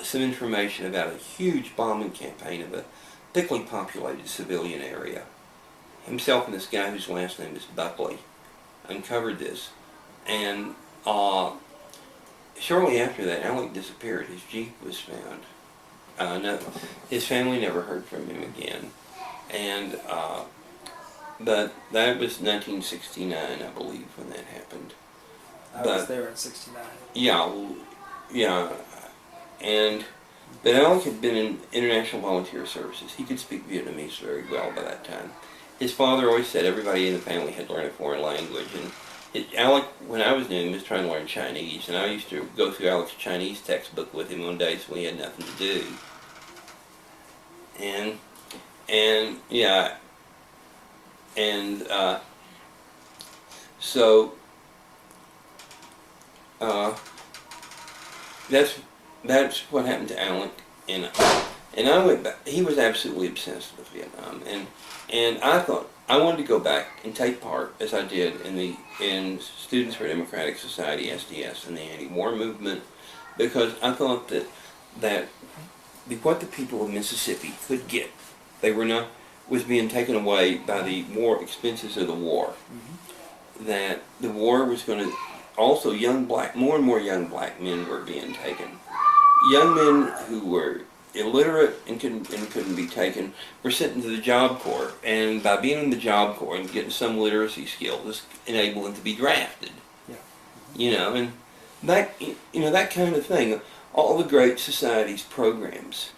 Speaker 2: some information about a huge bombing campaign of a thickly populated civilian area. Himself and this guy whose last name is Buckley uncovered this, and shortly after that, Alec disappeared. His Jeep was found. No, his family never heard from him again, and but that was 1969, I believe, when that happened.
Speaker 1: I was there in '69.
Speaker 2: Yeah, but Alec had been in International Volunteer Services. He could speak Vietnamese very well by that time. His father always said everybody in the family had to learn a foreign language, and Alec, when I was new, was trying to learn Chinese, and I used to go through Alec's Chinese textbook with him on days when he had nothing to do. So that's what happened to Alec, and I went back. He was absolutely obsessed with Vietnam, and I thought I wanted to go back and take part, as I did in Students for Democratic Society (SDS) and the anti-war movement, because I thought that what the people of Mississippi could get, was being taken away by the war expenses of the war. Mm-hmm. That the war was going to also more and more young black men were being taken. Young men who were illiterate and couldn't be taken were sent into the Job Corps, and by being in the Job Corps and getting some literacy skills, this enabled them to be drafted. Yeah. And that kind of thing. All the great society's programs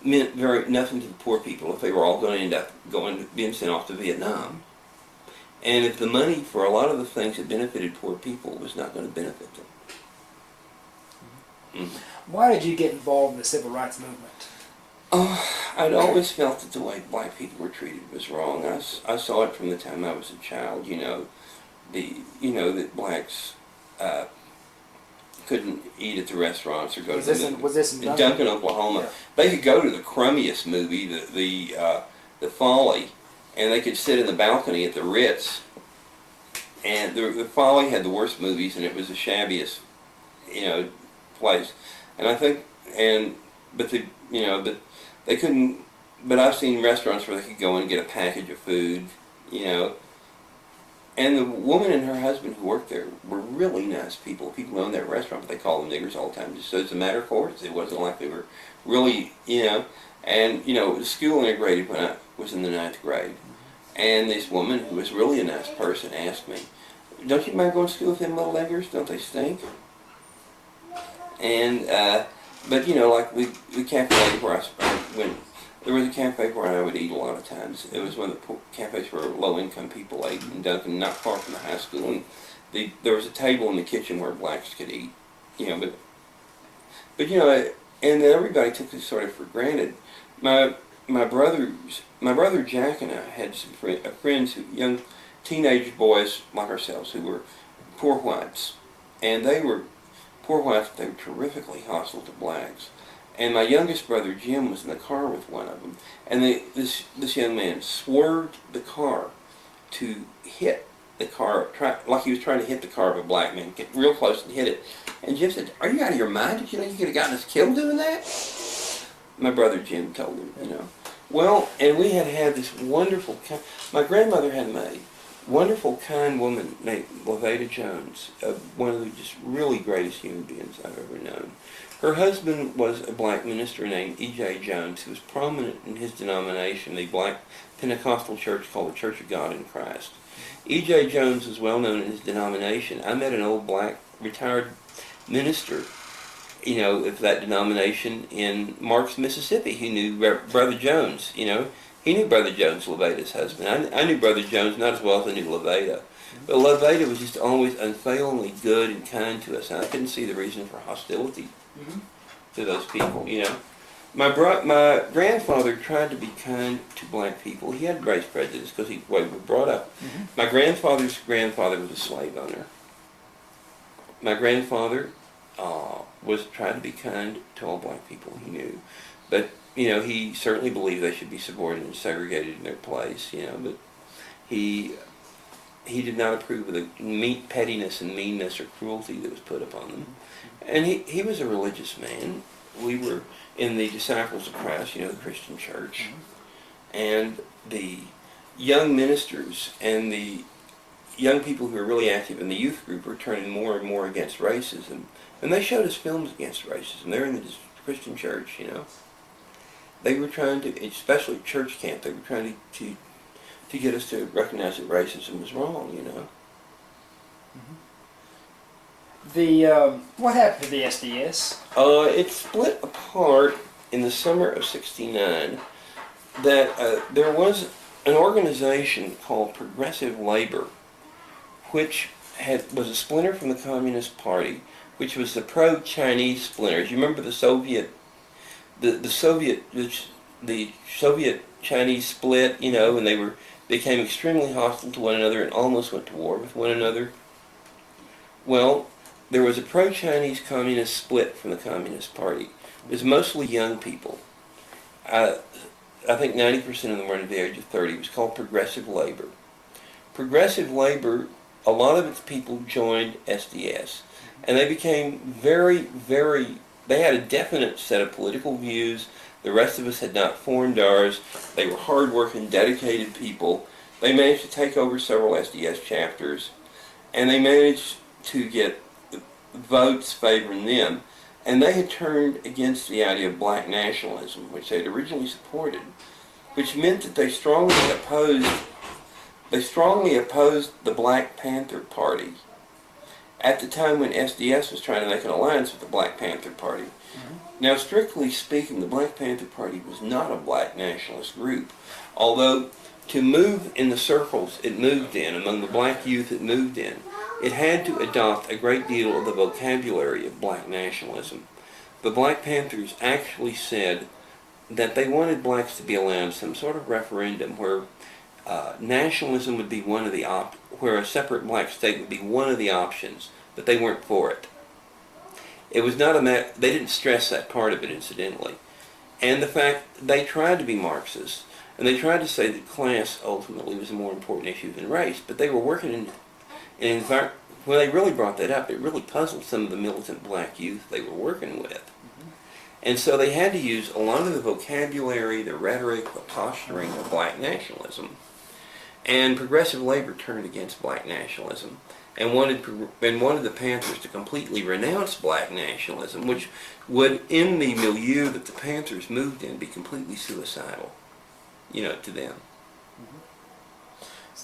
Speaker 2: meant nothing to the poor people if they were all going to end up being sent off to Vietnam. And if the money for a lot of the things that benefited poor people was not going to benefit them. Mm-hmm.
Speaker 1: Why did you get involved in the civil rights movement?
Speaker 2: I'd always felt that the way black people were treated was wrong. I saw it from the time I was a child. That blacks couldn't eat at the restaurants or go to the movies. Was this in Duncan, Oklahoma? Yeah. They could go to the crummiest movie, the Folly, and they could sit in the balcony at the Ritz. And the Folly had the worst movies, and it was the shabbiest, place. And I think, but they couldn't. But I've seen restaurants where they could go in and get a package of food, And the woman and her husband who worked there were really nice people. People who owned that restaurant, but they called them niggers all the time, just as a matter of course. It wasn't like they were really, And, it was school integrated when I was in the 9th grade. And this woman, who was really a nice person, asked me, "Don't you mind going to school with them little niggers? Don't they stink?" And, but, like the cafe where I went, there was a cafe where I would eat a lot of times. It was one of the cafes where low-income people ate in Duncan, not far from the high school. And there was a table in the kitchen where blacks could eat, but and then everybody took this sort of for granted. My brother Jack and I had some friends, young teenage boys like ourselves, who were poor whites, and they were poor whites. They were terrifically hostile to blacks. And my youngest brother, Jim, was in the car with one of them. And this young man swerved the car to hit the car, like he was trying to hit the car of a black man, get real close and hit it. And Jim said, "Are you out of your mind? Did you know you could have gotten us killed doing that?" My brother Jim told him, Well, and we had this wonderful, my grandmother had a maid, wonderful, kind woman named Levada Jones, one of the just really greatest human beings I've ever known. Her husband was a black minister named E.J. Jones, who was prominent in his denomination, the black Pentecostal church called the Church of God in Christ. E.J. Jones was well known in his denomination. I met an old black retired minister you know, of that denomination in Marks, Mississippi. He knew Brother Jones, you know. He knew Brother Jones, Leveda's husband. I knew Brother Jones not as well as I knew Leveda. But Leveda was just always unfailingly good and kind to us, and I couldn't see the reason for hostility to those people, you know. My grandfather tried to be kind to black people. He had race prejudice because he was brought up. My grandfather's grandfather was a slave owner. My grandfather was trying to be kind to all black people he knew. But, you know, he certainly believed they should be subordinate and segregated in their place, you know, but he did not approve of the pettiness and meanness or cruelty that was put upon them. And he was a religious man. We were in the Disciples of Christ, you know, the Christian church. And the young ministers and the young people who were really active in the youth group were turning more and more against racism. And they showed us films against racism. They're in the Christian church, you know. They were trying to, especially church camp, they were trying to get us to recognize that racism was wrong, you know.
Speaker 1: What happened to the SDS?
Speaker 2: It split apart in the summer of '69. That there was an organization called Progressive Labor, which was a splinter from the Communist Party, which was the pro-Chinese splinters. You remember the Soviet Soviet-Chinese split, you know, and they became extremely hostile to one another and almost went to war with one another. Well, there was a pro-Chinese communist split from the Communist Party. It was mostly young people. I think 90% of them were under the age of 30. It was called Progressive Labor. Progressive Labor, a lot of its people joined SDS. And they became they had a definite set of political views. The rest of us had not formed ours. They were hard-working, dedicated people. They managed to take over several SDS chapters. And they managed to get votes favoring them. And they had turned against the idea of black nationalism, which they had originally supported, which meant that they strongly opposed the Black Panther Party at the time when SDS was trying to make an alliance with the Black Panther Party. Now, strictly speaking, the Black Panther Party was not a black nationalist group, although to move in the circles it moved in, among the black youth it moved in, it had to adopt a great deal of the vocabulary of black nationalism. The Black Panthers actually said that they wanted blacks to be allowed some sort of referendum where nationalism would be one of the where a separate black state would be one of the options, but they weren't for it. It was not they didn't stress that part of it, incidentally. And the fact they tried to be Marxists, and they tried to say that class ultimately was a more important issue than race, but they were working in when they really brought that up, it really puzzled some of the militant black youth they were working with. And so they had to use a lot of the vocabulary, the rhetoric, the posturing of black nationalism. And Progressive Labor turned against black nationalism and wanted the Panthers to completely renounce black nationalism, which would, in the milieu that the Panthers moved in, be completely suicidal, you know, to them.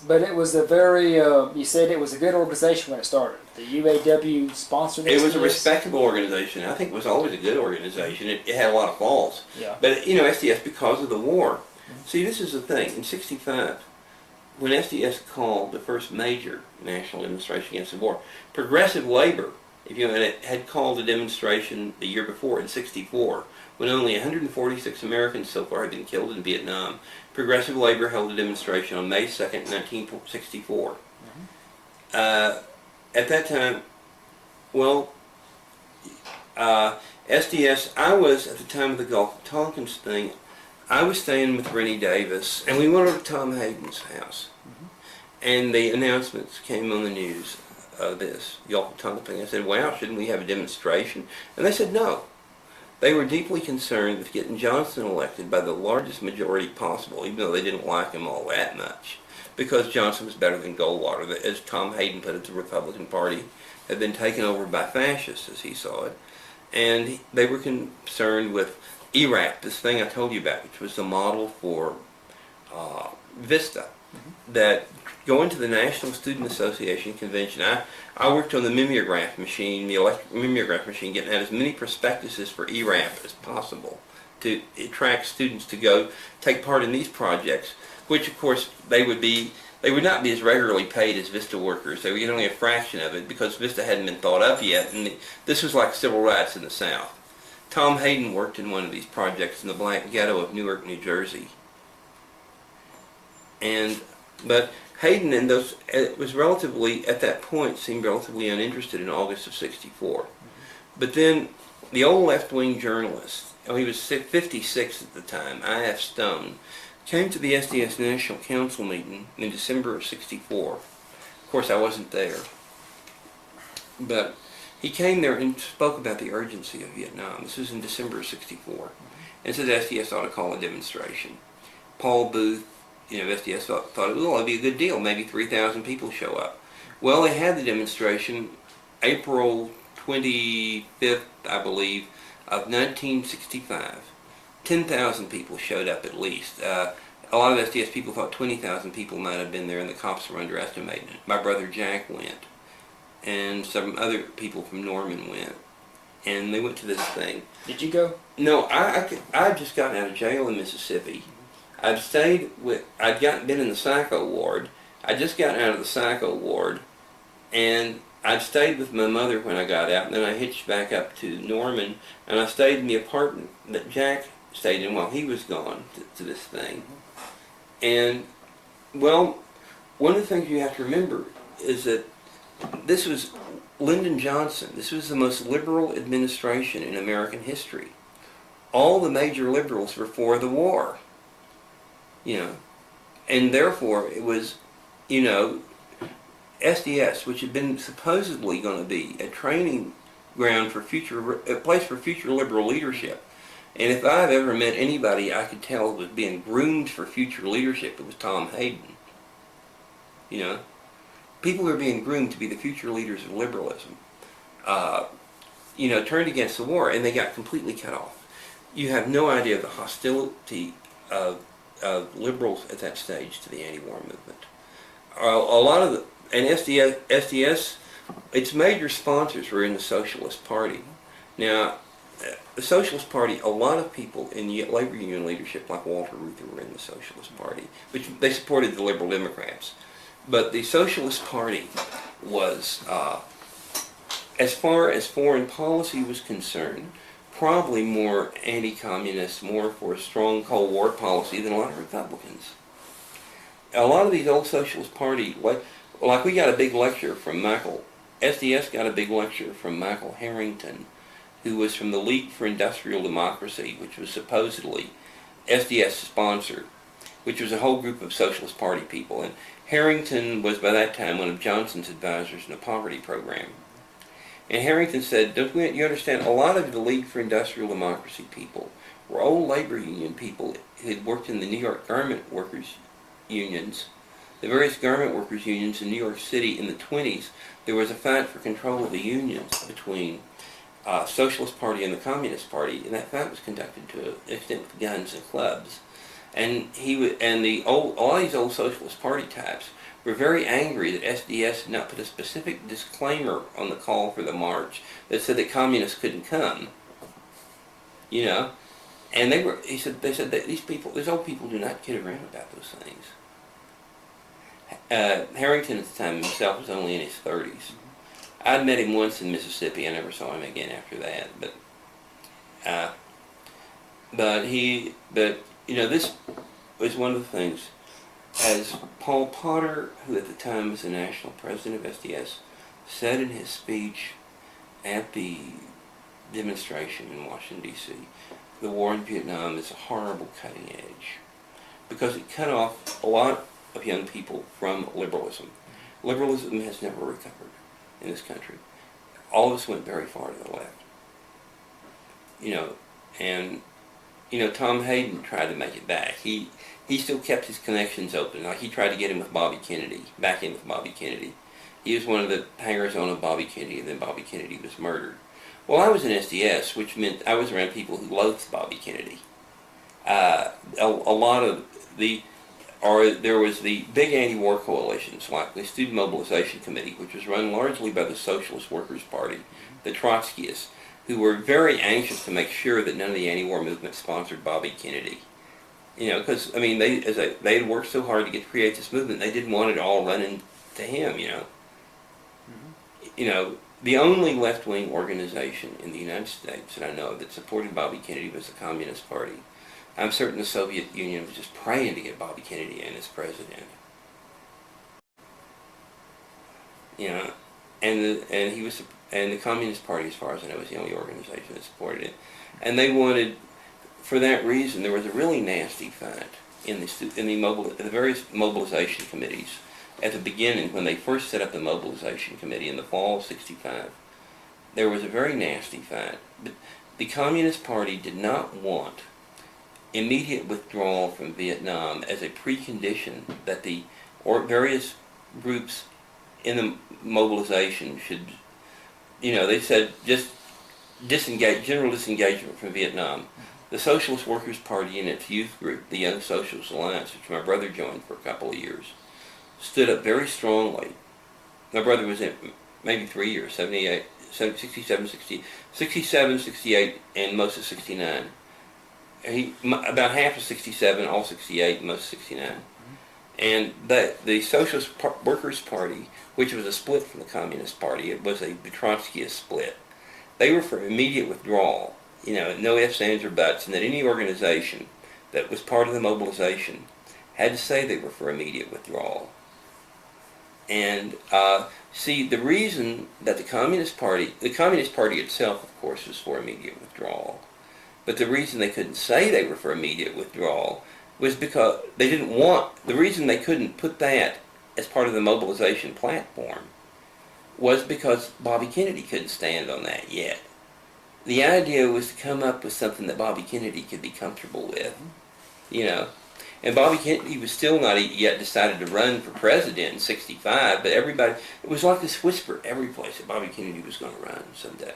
Speaker 1: But it was a very, you said it was a good organization when it started. The UAW sponsored it.
Speaker 2: It was a respectable organization. I think it was always a good organization. It had a lot of faults.
Speaker 1: Yeah.
Speaker 2: But, you know, SDS, because of the war. See, this is the thing. In '65, when SDS called the first major national demonstration against the war, Progressive Labor, had called a demonstration the year before in '64, when only 146 Americans so far had been killed in Vietnam. Progressive Labor held a demonstration on May 2nd, 1964. At that time, well, SDS, I was, at the time of the Gulf of Tonkin's thing, I was staying with Rennie Davis, and we went over to Tom Hayden's house. And the announcements came on the news of this Gulf of Tonkin thing. I said, wow, shouldn't we have a demonstration? And they said no. They were deeply concerned with getting Johnson elected by the largest majority possible, even though they didn't like him all that much, because Johnson was better than Goldwater. As Tom Hayden put it, the Republican Party had been taken over by fascists, as he saw it. And they were concerned with ERAP, this thing I told you about, which was the model for VISTA, that going to the National Student Association convention, I worked on the mimeograph machine, the electric mimeograph machine, getting out as many prospectuses for ERAP as possible to attract students to go take part in these projects, which of course they would not be as regularly paid as VISTA workers. They would get only a fraction of it because VISTA hadn't been thought of yet, and this was like civil rights in the South. Tom Hayden worked in one of these projects in the Black Ghetto of Newark, New Jersey. But Hayden and those was relatively, at that point, seemed relatively uninterested in August of '64. But then the old left-wing journalist, he was 56 at the time, I.F. Stone, came to the SDS National Council meeting in December of '64. Of course, I wasn't there. But he came there and spoke about the urgency of Vietnam. This was in December of '64. And said SDS ought to call a demonstration. Paul Booth, SDS thought, well, it'd be a good deal. Maybe 3,000 people show up. Well, they had the demonstration April 25th, I believe, of 1965. 10,000 people showed up at least. A lot of SDS people thought 20,000 people might have been there, and the cops were underestimating it. My brother Jack went, and some other people from Norman went, and they went to this thing.
Speaker 1: Did you go?
Speaker 2: No, I'd just gotten out of jail in Mississippi. I'd been in the psycho ward. I'd just gotten out of the psycho ward, and I'd stayed with my mother when I got out, and then I hitched back up to Norman, and I stayed in the apartment that Jack stayed in while he was gone to this thing. And, well, one of the things you have to remember is that this was Lyndon Johnson. This was the most liberal administration in American history. All the major liberals were for the war. And therefore it was, SDS, which had been supposedly going to be a training ground for a place for future liberal leadership. And if I've ever met anybody I could tell was being groomed for future leadership, it was Tom Hayden. People who are being groomed to be the future leaders of liberalism, turned against the war, and they got completely cut off. You have no idea of the hostility of liberals at that stage to the anti-war movement. SDS, its major sponsors were in the Socialist Party. Now, the Socialist Party, a lot of people in the labor union leadership, like Walter Reuther, were in the Socialist Party, which they supported the Liberal Democrats. But the Socialist Party was, as far as foreign policy was concerned, probably more anti-communist, more for a strong Cold War policy than a lot of Republicans. A lot of these old Socialist Party, like we got a big lecture from SDS got a big lecture from Michael Harrington, who was from the League for Industrial Democracy, which was supposedly SDS sponsored, which was a whole group of Socialist Party people. And Harrington was by that time one of Johnson's advisors in the poverty program. And Harrington said, you understand, a lot of the League for Industrial Democracy people were old labor union people who had worked in the New York garment workers unions, the various garment workers unions in New York City in the 20s. There was a fight for control of the unions between Socialist Party and the Communist Party, and that fight was conducted to an extent with guns and clubs. And all these old Socialist Party types were very angry that SDS had not put a specific disclaimer on the call for the march that said that communists couldn't come. And they said that these old people do not kid around about those things. Harrington at the time himself was only in his 30s. I'd met him once in Mississippi. I never saw him again after that. This was one of the things. As Paul Potter, who at the time was the national president of SDS, said in his speech at the demonstration in Washington, D.C., the war in Vietnam is a horrible cutting edge because it cut off a lot of young people from liberalism. Liberalism has never recovered in this country. All of us went very far to the left. Tom Hayden tried to make it back. He still kept his connections open. Like he tried to get him with Bobby Kennedy, back in with Bobby Kennedy. He was one of the hangers-on of Bobby Kennedy, and then Bobby Kennedy was murdered. Well, I was in SDS, which meant I was around people who loathed Bobby Kennedy. A lot of the or there was the big anti-war coalitions, like the Student Mobilization Committee, which was run largely by the Socialist Workers' Party, the Trotskyists, who were very anxious to make sure that none of the anti-war movement sponsored Bobby Kennedy. You know, because, I mean, they had worked so hard to create this movement, they didn't want it all running to him, you know. You know, the only left-wing organization in the United States that I know of that supported Bobby Kennedy was the Communist Party. I'm certain the Soviet Union was just praying to get Bobby Kennedy in as president. You know, and the Communist Party, as far as I know, was the only organization that supported it. And they wanted, for that reason, there was a really nasty fight in the various mobilization committees at the beginning when they first set up the mobilization committee in the fall of '65. There was a very nasty fight. But the Communist Party did not want immediate withdrawal from Vietnam as a precondition that the various groups in the mobilization should, you know, they said just general disengagement from Vietnam. The Socialist Workers' Party and its youth group, the Young Socialist Alliance, which my brother joined for a couple of years, stood up very strongly. My brother was in maybe 3 years, 68, 67, 68, and most of 69. About half of 67, all 68, most of 69. And the Socialist Workers' Party, which was a split from the Communist Party, it was the Trotskyist split. They were for immediate withdrawal, you know, no ifs, ands, or buts, and that any organization that was part of the mobilization had to say they were for immediate withdrawal. And see, the reason that the Communist Party itself, of course, was for immediate withdrawal. But the reason they couldn't say they were for immediate withdrawal was because they didn't want, the reason they couldn't put that as part of the mobilization platform was because Bobby Kennedy couldn't stand on that yet. The idea was to come up with something that Bobby Kennedy could be comfortable with, you know. And Bobby Kennedy was still not yet decided to run for president in '65, but everybody, it was like this whisper every place that Bobby Kennedy was going to run someday.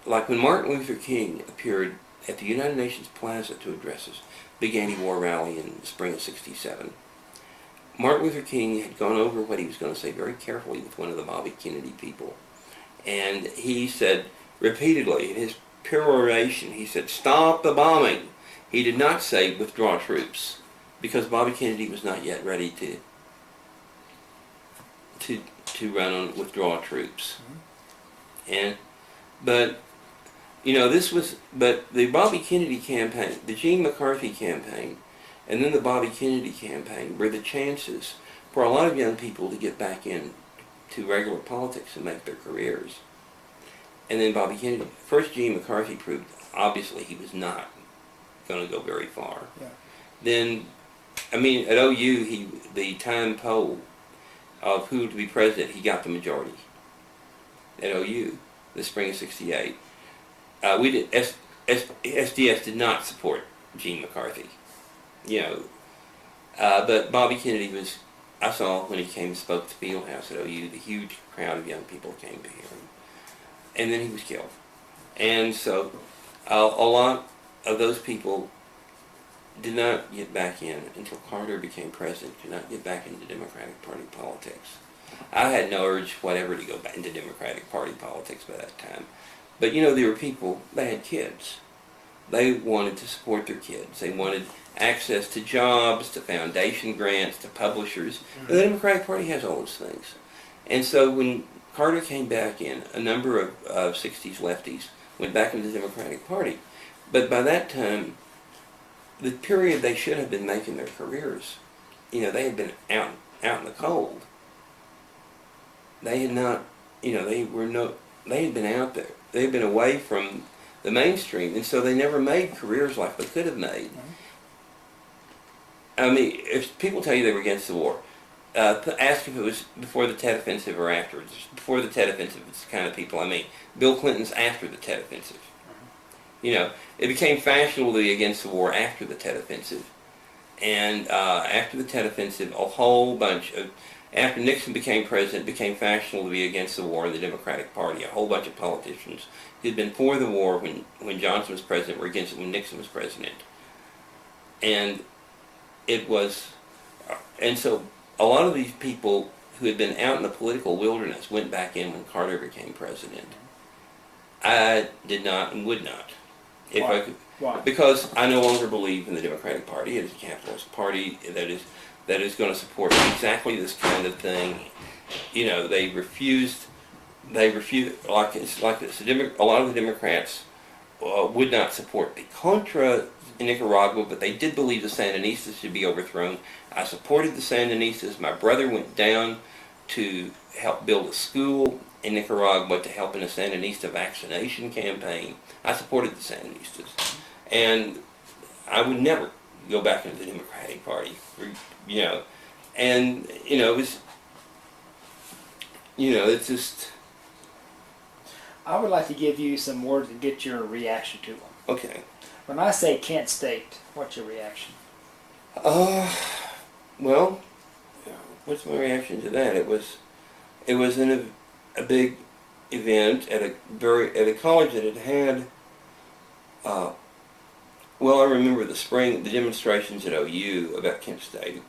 Speaker 2: Like when Martin Luther King appeared at the United Nations Plaza to address his big anti-war rally in the spring of '67, Martin Luther King had gone over what he was going to say very carefully with one of the Bobby Kennedy people. And he said repeatedly in his peroration, he said, "Stop the bombing." He did not say withdraw troops, because Bobby Kennedy was not yet ready to run on withdraw troops. But you know, but the Bobby Kennedy campaign, the Gene McCarthy campaign, and then the Bobby Kennedy campaign were the chances for a lot of young people to get back into regular politics and make their careers. And then Bobby Kennedy, first Gene McCarthy proved, obviously he was not going to go very far.
Speaker 1: Yeah.
Speaker 2: Then, I mean, at OU, the time poll of who to be president, he got the majority at OU, the spring of '68. SDS did not support Gene McCarthy, you know, but Bobby Kennedy was, I saw when he came and spoke at the Fieldhouse at OU, the huge crowd of young people came to hear him. And then he was killed. And so a lot of those people did not get back in until Carter became president, did not get back into Democratic Party politics. I had no urge whatever to go back into Democratic Party politics by that time. But you know, there were people, they had kids. They wanted to support their kids. They wanted access to jobs, to foundation grants, to publishers. Mm-hmm. The Democratic Party has all those things. And so when Carter came back in, a number of 60s lefties went back into the Democratic Party. But by that time, the period they should have been making their careers, you know, they had been out in the cold. They had not, you know, they had been out there. They had been away from the mainstream, and so they never made careers like they could have made. Mm-hmm. I mean, if people tell you they were against the war, ask if it was before the Tet Offensive or afterwards. Before the Tet Offensive, it's the kind of people I mean. Bill Clinton's after the Tet Offensive. Mm-hmm. You know, it became fashionable to be against the war after the Tet Offensive. And after the Tet Offensive, a whole bunch of, after Nixon became president, it became fashionable to be against the war in the Democratic Party. A whole bunch of politicians who had been for the war when Johnson was president were against it when Nixon was president. And it was and so a lot of these people who had been out in the political wilderness went back in when Carter became president. I did not and would not. If
Speaker 1: Why?
Speaker 2: I could,
Speaker 1: Why?
Speaker 2: because I no longer believe in the Democratic Party. It is a capitalist party that is going to support exactly this kind of thing. You know, they refused, like it's like this. A lot of the Democrats would not support the Contra in Nicaragua, but they did believe the Sandinistas should be overthrown. I supported the Sandinistas. My brother went down to help build a school in Nicaragua to help in a Sandinista vaccination campaign. I supported the Sandinistas. And I would never go back into the Democratic Party, you know. And, you know, it was, you know, it's just...
Speaker 1: I would like to give you some words and get your reaction to them.
Speaker 2: Okay.
Speaker 1: When I say Kent State, what's your reaction?
Speaker 2: Well, what's my reaction to that? It was in a big event at a college that had well, I remember the demonstrations at OU about Kent State,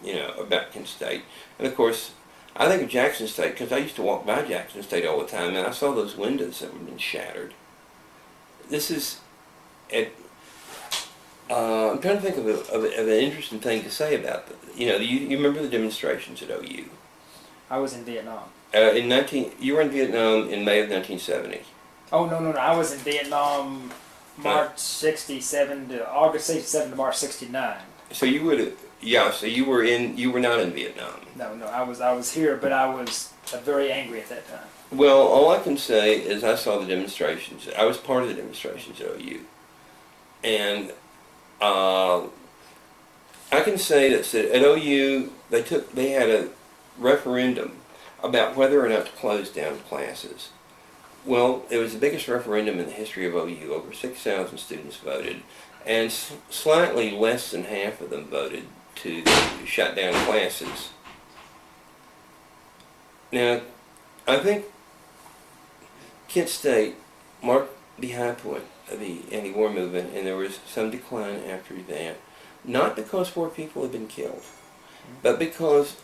Speaker 2: you know, about Kent State, and of course, I think of Jackson State because I used to walk by Jackson State all the time, and I saw those windows that had been shattered. This is, I'm trying to think of an interesting thing to say about that. You know, you remember the demonstrations at OU?
Speaker 1: I was in Vietnam.
Speaker 2: You were in Vietnam in May of 1970.
Speaker 1: Oh, no. I was in Vietnam March 67 to August 67 to March 69.
Speaker 2: So you would, yeah. So you were not in Vietnam.
Speaker 1: No. I was here, but I was very angry at that time.
Speaker 2: Well, all I can say is I saw the demonstrations. I was part of the demonstrations at OU, and I can say that at OU they had a referendum about whether or not to close down classes. Well, it was the biggest referendum in the history of OU. Over 6,000 students voted, and slightly less than half of them voted to shut down classes. Now, I think Kent State marked the high point of the anti-war movement, and there was some decline after that. Not because more people had been killed, but because,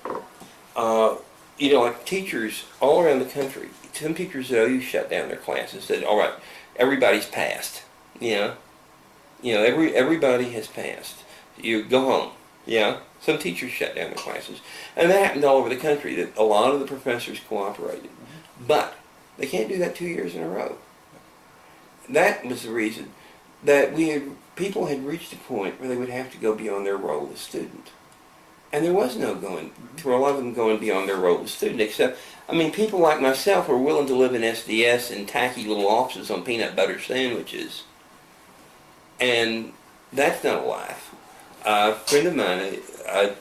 Speaker 2: you know, like teachers all around the country, some teachers at OU shut down their classes, said, all right, everybody's passed, everybody has passed. You go home, Some teachers shut down their classes. And that happened all over the country, that a lot of the professors cooperated. But they can't do that 2 years in a row. That was the reason that people had reached a point where they would have to go beyond their role as student. And there was no going, for a lot of them going beyond their role as student, except, people like myself were willing to live in SDS in tacky little offices on peanut butter sandwiches. And that's not a life. A friend of mine, I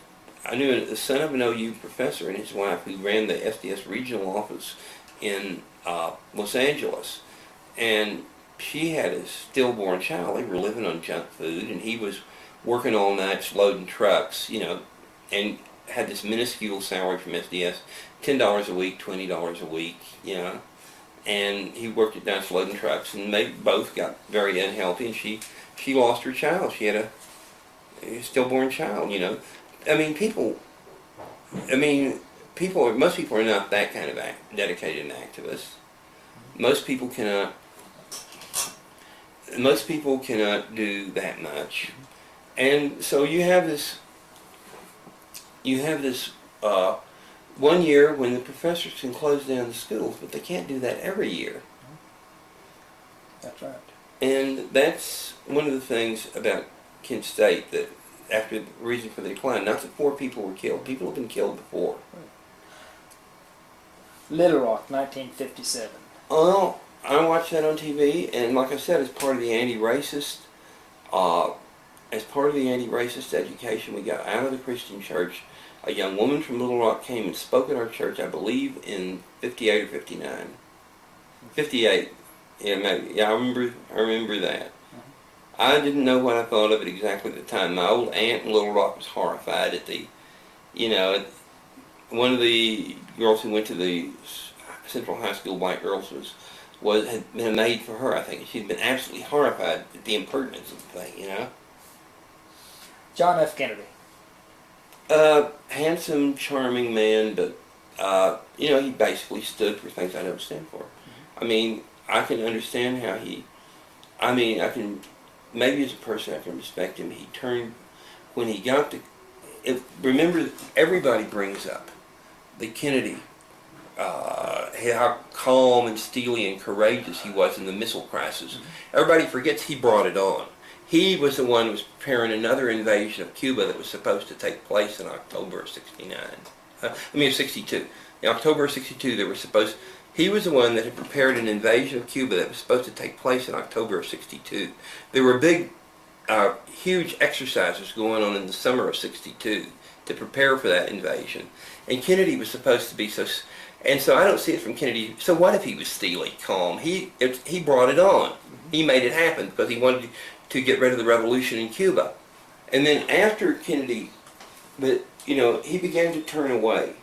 Speaker 2: knew the son of an OU professor and his wife who ran the SDS regional office in Los Angeles. And she had a stillborn child. They were living on junk food, and he was working all night loading trucks, and had this minuscule salary from SDS, $10 a week, $20 a week, and he worked at Dutch loading trucks, and they both got very unhealthy, and she lost her child. She had a stillborn child, most people are not that kind of dedicated and activists. Most people cannot do that much. And so you have this 1 year when the professors can close down the schools, but they can't do that every year.
Speaker 1: That's right.
Speaker 2: And that's one of the things about Kent State, that after the reason for the decline, not that 4 people were killed. People have been killed before.
Speaker 1: Little Rock, 1957.
Speaker 2: Well, I watched that on TV, and like I said, as part of the anti-racist education we got out of the Christian church, a young woman from Little Rock came and spoke at our church, I believe in 58 or 59. 58. Yeah, maybe. Yeah, I remember that. I didn't know what I thought of it exactly at the time. My old aunt in Little Rock was horrified at one of the girls who went to the Central High School, white girls, had been a maid for her, I think. She'd been absolutely horrified at the impertinence of the thing,
Speaker 1: John F. Kennedy.
Speaker 2: Handsome, charming man, but you know, he basically stood for things I don't stand for. I mean, I can understand how I can, maybe as a person I can respect him. He turned, when he got to, remember, everybody brings up the Kennedy, how calm and steely and courageous he was in the missile crisis. Everybody forgets he brought it on. He was the one who was preparing another invasion of Cuba that was supposed to take place in October of '62. In October of '62, he was the one that had prepared an invasion of Cuba that was supposed to take place in October of '62. There were big, huge exercises going on in the summer of '62 to prepare for that invasion. And Kennedy was supposed to be so, and so I don't see it from Kennedy. So what if he was steely, calm? He brought it on. He made it happen because he wanted to get rid of the revolution in Cuba. And then after Kennedy, he began to turn away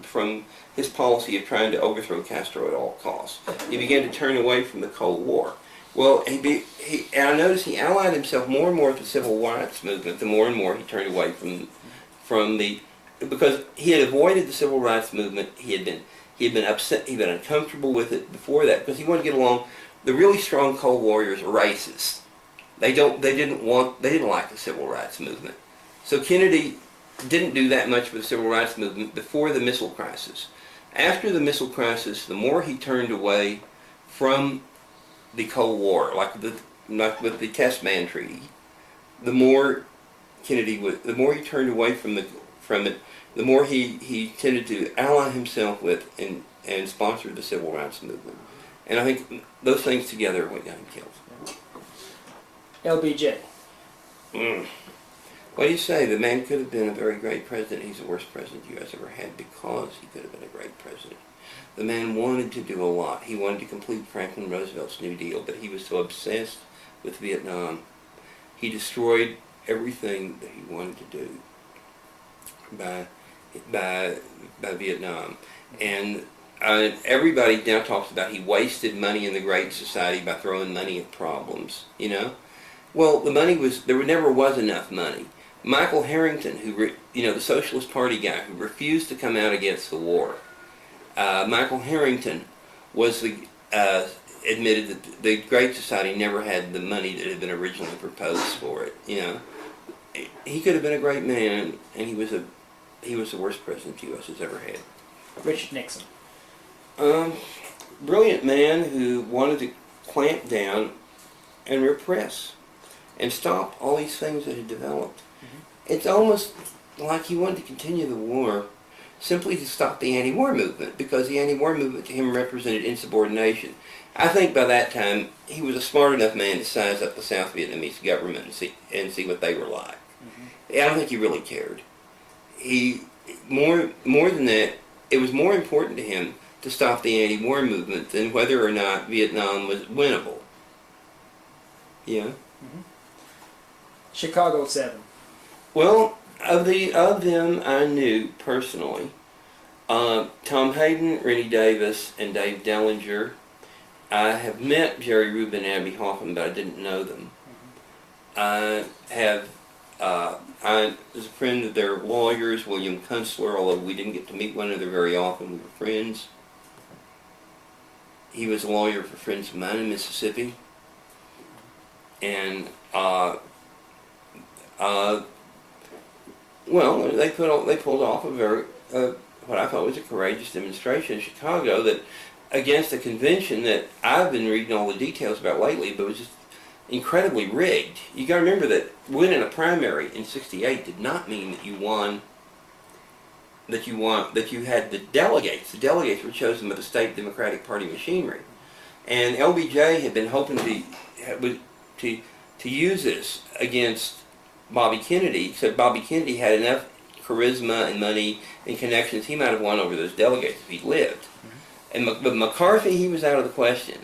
Speaker 2: from his policy of trying to overthrow Castro at all costs. He began to turn away from the Cold War. Well, and I noticed he allied himself more and more with the civil rights movement. The more and more he turned away because he had avoided the civil rights movement. He had been upset. He'd been uncomfortable with it before that because he wanted to get along. The really strong Cold Warriors are racist. They didn't like the civil rights movement. So Kennedy didn't do that much with the civil rights movement before the missile crisis. After the missile crisis, the more he turned away from the Cold War, like with the Test Ban Treaty, the more the more he turned away from it, the more he tended to ally himself with and sponsor the civil rights movement. And I think those things together are what got him killed.
Speaker 1: LBJ.
Speaker 2: What do you say? The man could have been a very great president. He's the worst president the U.S. ever had because he could have been a great president. The man wanted to do a lot. He wanted to complete Franklin Roosevelt's New Deal, but he was so obsessed with Vietnam, he destroyed everything that he wanted to do by Vietnam. And everybody now talks about he wasted money in the Great Society by throwing money at problems, you know? Well, there never was enough money. Michael Harrington, the Socialist Party guy who refused to come out against the war, Michael Harrington admitted that the Great Society never had the money that had been originally proposed for it, you know? He could have been a great man, and he was the worst president the U.S. has ever had.
Speaker 1: Richard Nixon.
Speaker 2: Brilliant man who wanted to clamp down and repress and stop all these things that had developed. It's almost like he wanted to continue the war simply to stop the anti-war movement, because the anti-war movement to him represented insubordination. I think by that time he was a smart enough man to size up the South Vietnamese government and see what they were like. I don't think he really cared. More than that, it was more important to him to stop the anti-war movement than whether or not Vietnam was winnable. Yeah.
Speaker 1: Chicago 7.
Speaker 2: Well, of them I knew personally. Tom Hayden, Rennie Davis, and Dave Dellinger. I have met Jerry Rubin and Abby Hoffman, but I didn't know them. I was a friend of their lawyers, William Kunstler, although we didn't get to meet one another very often. We were friends. He was a lawyer for friends of mine in Mississippi. And they pulled off a very what I thought was a courageous demonstration in Chicago that against a convention that I've been reading all the details about lately, but was just incredibly rigged. You got to remember that winning a primary in '68 did not mean that you won. That you had the delegates. The delegates were chosen by the state Democratic Party machinery, and LBJ had been hoping to use this against Bobby Kennedy, except Bobby Kennedy had enough charisma and money and connections, he might have won over those delegates if he'd lived. But McCarthy, he was out of the question.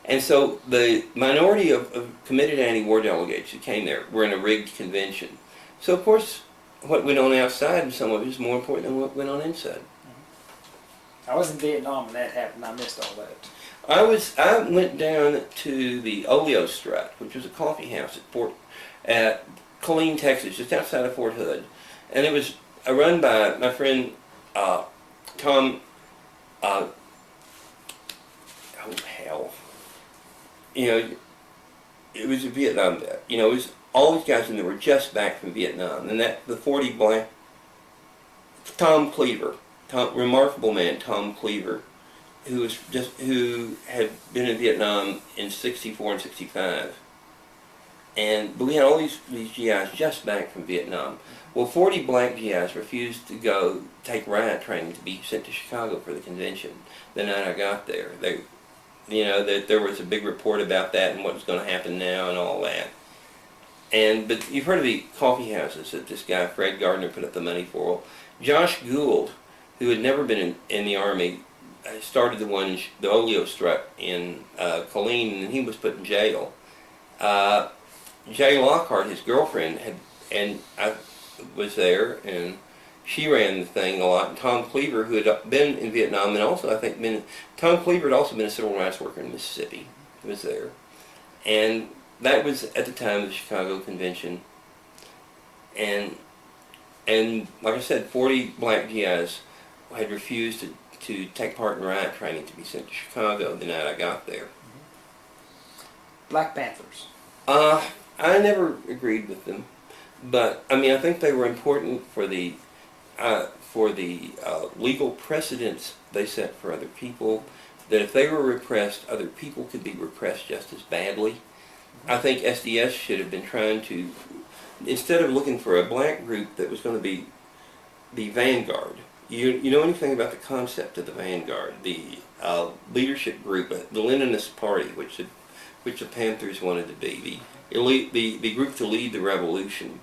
Speaker 2: And so the minority of committed anti-war delegates who came there were in a rigged convention. So of course, what went on outside in some of it is more important than what went on inside.
Speaker 1: I was in Vietnam when that happened. I missed all that.
Speaker 2: I went down to the Oleo Strut, which was a coffee house at Colleen, Texas, just outside of Fort Hood, and it was run by my friend Tom. Oh hell! You know, it was a Vietnam vet. You know, it was all these guys in there were just back from Vietnam, and that the 40 black Tom Cleaver, remarkable man, Tom Cleaver, who had been in Vietnam in '64 and '65. But we had all these GIs just back from Vietnam. Well, 40 black GIs refused to go take riot training to be sent to Chicago for the convention the night I got there. That there was a big report about that and what was going to happen now and all that. But you've heard of the coffee houses that this guy Fred Gardner put up the money for. Well, Josh Gould, who had never been in the Army, started the Oleo strut in Colleen, and he was put in jail. Jay Lockhart, his girlfriend, I was there, and she ran the thing a lot. And Tom Cleaver, who had been in Vietnam, and also I think Tom Cleaver had also been a civil rights worker in Mississippi, was there. And that was at the time of the Chicago Convention. And like I said, 40 black GIs had refused to take part in riot training to be sent to Chicago the night I got there.
Speaker 1: Black Panthers.
Speaker 2: I never agreed with them, but I mean I think they were important for the legal precedents they set for other people. That if they were repressed, other people could be repressed just as badly. I think SDS should have been trying to, instead of looking for a black group that was going to be the vanguard. You know anything about the concept of the vanguard, the leadership group, the Leninist Party, which the Panthers wanted to be, the group to lead the revolution.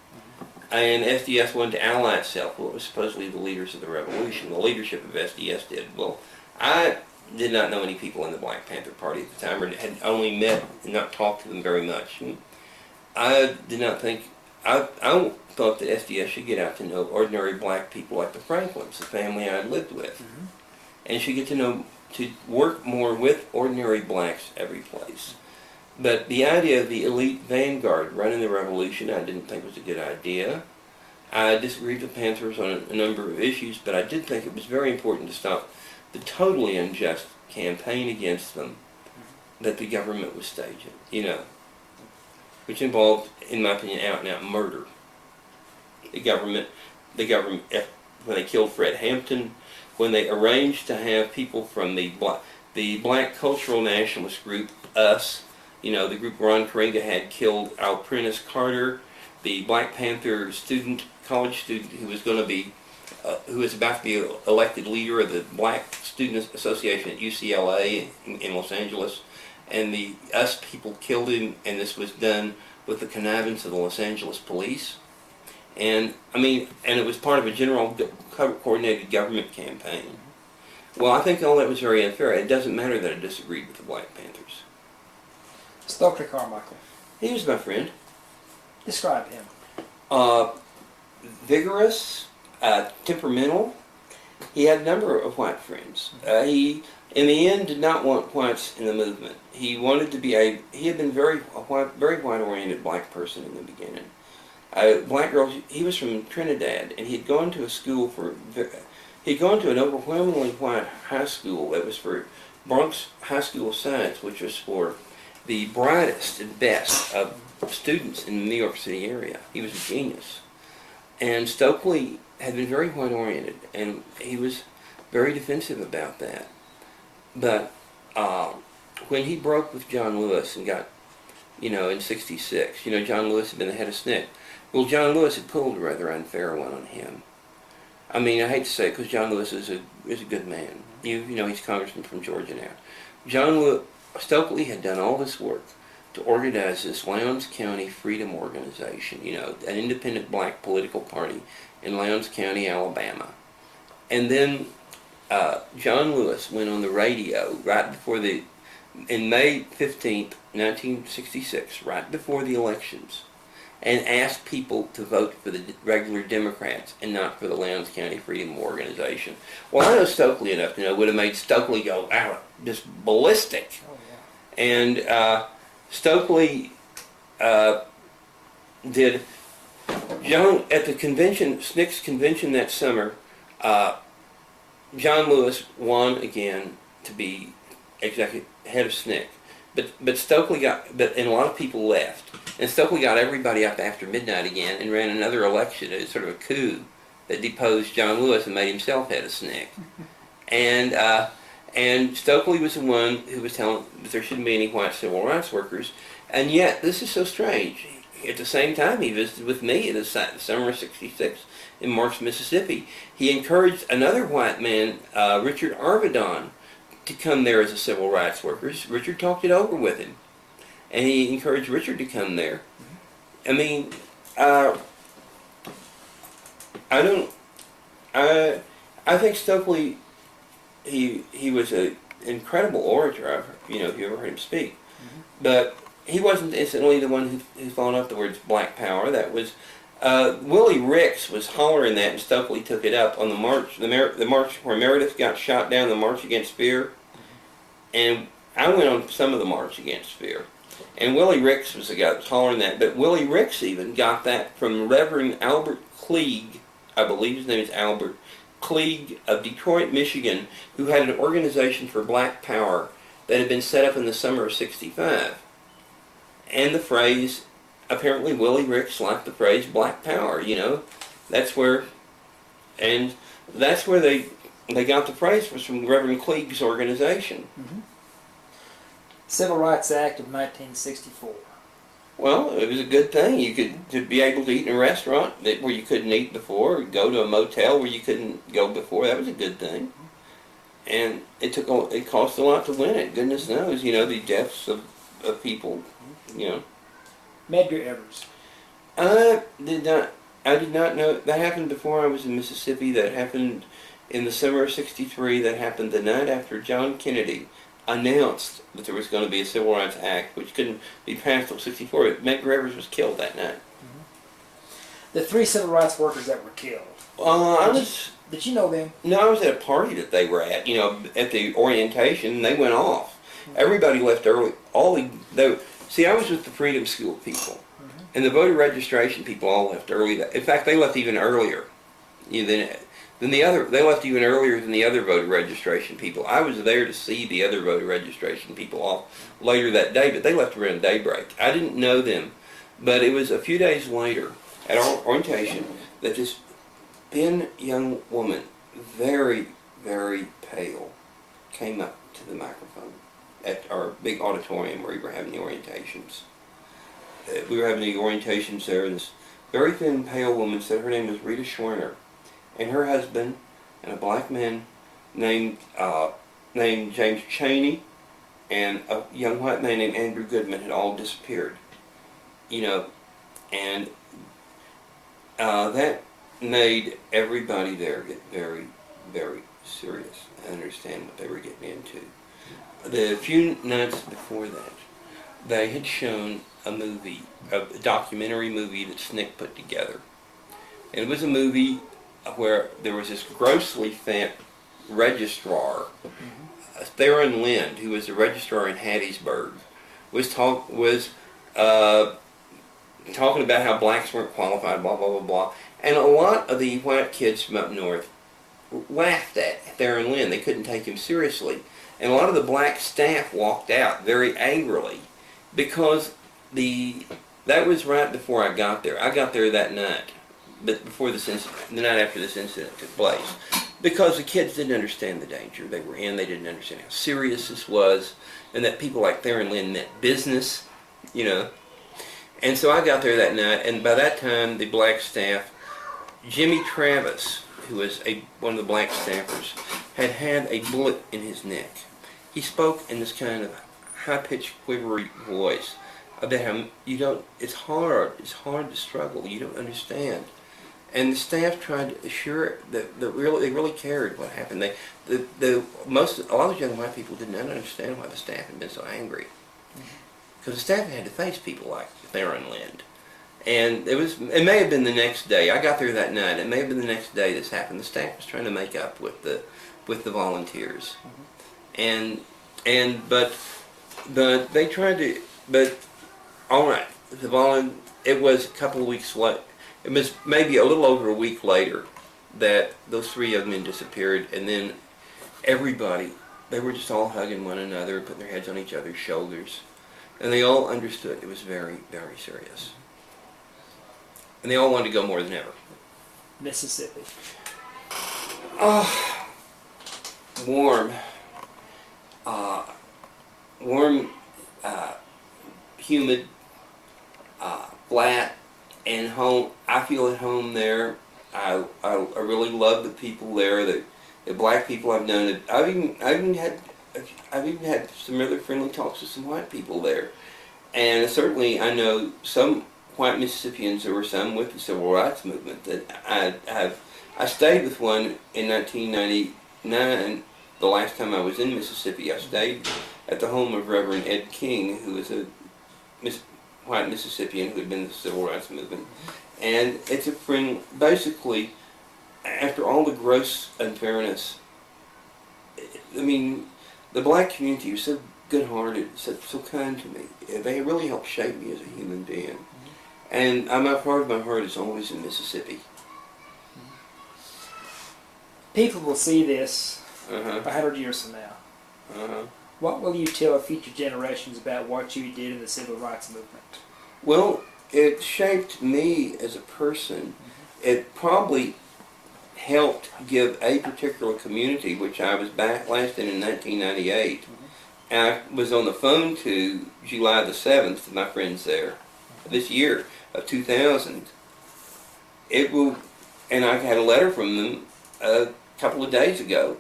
Speaker 2: And SDS wanted to ally itself with what was supposedly the leaders of the revolution. The leadership of SDS did. Well, I did not know any people in the Black Panther Party at the time, or had only met and not talked to them very much. And I did not think, I thought that SDS should get out to know ordinary black people like the Franklins, the family I lived with. Mm-hmm. And should get to work more with ordinary blacks every place. But the idea of the elite vanguard running the revolution I didn't think was a good idea. I disagreed with Panthers on a number of issues, but I did think it was very important to stop the totally unjust campaign against them that the government was staging, which involved, in my opinion, out-and-out murder. The government, when they killed Fred Hampton, when they arranged to have people from the Black Cultural Nationalist group, US, the group Ron Karenga had killed Al Prentice Carter, the Black Panther college student who was about to be elected leader of the Black Student Association at UCLA in Los Angeles, and the US people killed him, and this was done with the connivance of the Los Angeles police. And it was part of a general coordinated government campaign. Well, I think all that was very unfair. It doesn't matter that I disagreed with the Black Panthers.
Speaker 1: Stokely Carmichael.
Speaker 2: He was my friend.
Speaker 1: Describe him.
Speaker 2: Vigorous, temperamental. He had a number of white friends. He, in the end, did not want whites in the movement. He wanted to be he had been very white-oriented black person in the beginning. Black girls, he was from Trinidad, and he'd gone to a school he'd gone to an overwhelmingly white high school that was for Bronx High School of Science, which was for the brightest and best of students in the New York City area. He was a genius. And Stokely had been very white-oriented, and he was very defensive about that. But when he broke with John Lewis and got, in '66, John Lewis had been the head of SNCC. Well, John Lewis had pulled a rather unfair one on him. I hate to say it because John Lewis is a good man. He's congressman from Georgia now. Stokely had done all this work to organize this Lowndes County Freedom Organization, an independent black political party in Lowndes County, Alabama. And then John Lewis went on the radio right before in May 15th, 1966, right before the elections, and asked people to vote for the regular Democrats and not for the Lowndes County Freedom Organization. Well, I know Stokely enough to know it would have made Stokely go out just ballistic.
Speaker 1: Oh, yeah.
Speaker 2: And Stokely did John, at the convention, SNCC's convention that summer, John Lewis won again to be executive head of SNCC. But Stokely and a lot of people left. And Stokely got everybody up after midnight again and ran another election. It was sort of a coup that deposed John Lewis and made himself head of SNCC. And Stokely was the one who was telling that there shouldn't be any white civil rights workers. And yet, this is so strange. At the same time, he visited with me in the summer of '66 in Marks, Mississippi. He encouraged another white man, Richard Arvidon, to come there as a civil rights worker. Richard talked it over with him, and he encouraged Richard to come there. I mean, I think Stokely, he was an incredible orator. If you ever heard him speak, but he wasn't instantly the one who followed up the words Black Power. That was Willie Ricks was hollering that, and Stokely took it up on the march, the march where Meredith got shot down, the March Against Fear. And I went on some of the March Against Fear. And Willie Ricks was the guy that was hollering that. But Willie Ricks even got that from Reverend Albert Klieg, I believe his name is Albert Klieg of Detroit, Michigan, who had an organization for Black Power that had been set up in the summer of '65. And the phrase, apparently Willie Ricks liked the phrase Black Power, That's where they got the phrase was from Reverend Klieg's organization.
Speaker 1: Civil Rights Act of 1964.
Speaker 2: Well, it was a good thing. You could to be able to eat in a restaurant where you couldn't eat before, or go to a motel where you couldn't go before. That was a good thing. And it cost a lot to win it. Goodness knows, the deaths of people,
Speaker 1: Medgar Evers.
Speaker 2: I did not know. That happened before I was in Mississippi. That happened in the summer of '63. That happened the night after John Kennedy announced that there was going to be a Civil Rights Act, which couldn't be passed until '64. Medgar Evers was killed that night.
Speaker 1: The 3 civil rights workers that were killed. Did you know them?
Speaker 2: No, I was at a party that they were at, at the orientation, and they went off. Everybody left early. See, I was with the Freedom School people, and the voter registration people all left early. In fact, they left even earlier than the other. They left even earlier than the other voter registration people. I was there to see the other voter registration people off later that day, but they left around daybreak. I didn't know them, but it was a few days later at our orientation that this thin young woman, very, very pale, came up to the microphone at our big auditorium where we were having the orientations. We were having the orientations there, and this very thin, pale woman said her name was Rita Schwerner, and her husband and a black man named James Chaney and a young white man named Andrew Goodman had all disappeared. And that made everybody there get very, very serious and understand what they were getting into. The few nights before that, they had shown a documentary movie that SNCC put together. And it was a movie where there was this grossly fat registrar, Theron Lind, who was the registrar in Hattiesburg, was talking about how blacks weren't qualified, blah, blah, blah, blah. And a lot of the white kids from up north laughed at Theron Lind. They couldn't take him seriously. And a lot of the black staff walked out very angrily because that was right before I got there. I got there that night, but before this incident, the night after this incident took place, because the kids didn't understand the danger they were in. They didn't understand how serious this was, and that people like Theron Lind meant business, And so I got there that night, and by that time, the black staff, Jimmy Travis, who was one of the black staffers, had a bullet in his neck. He spoke in this kind of high-pitched, quivery voice about how it's hard to struggle, you don't understand. And the staff tried to assure that they really cared what happened. A lot of young white people did not understand why the staff had been so angry. Because the staff had to face people like Theron Lind. And it may have been the next day. I got there that night. It may have been the next day this happened. The staff was trying to make up with the volunteers. But they tried to, but all right, it was a couple of weeks late. it was maybe a little over a week later that those three young men disappeared, and then everybody, they were just all hugging one another, putting their heads on each other's shoulders, and they all understood it was very, very serious. And they all wanted to go more than ever.
Speaker 1: Mississippi.
Speaker 2: Oh, warm. Warm, humid, flat, and home. I feel at home there. I really love the people there. The black people I've known. I've even had some rather friendly talks with some white people there, and certainly I know some white Mississippians. There were some with the civil rights movement that I stayed with one in 1999. The last time I was in Mississippi, I stayed at the home of Reverend Ed King, who was a white Mississippian who had been in the civil rights movement. And it's a friend, basically, after all the gross unfairness, I mean, the black community was so good-hearted, so kind to me. They really helped shape me as a human being. And my part of my heart is always in Mississippi.
Speaker 1: People will see this
Speaker 2: Uh-huh.
Speaker 1: 100 years from now.
Speaker 2: Uh-huh.
Speaker 1: What will you tell future generations about what you did in the civil rights movement?
Speaker 2: Well, it shaped me as a person. It probably helped give a particular community, which I was back last in 1998. And I was on the phone to July the 7th, my friends there, this year of 2000. And I had a letter from them a couple of days ago.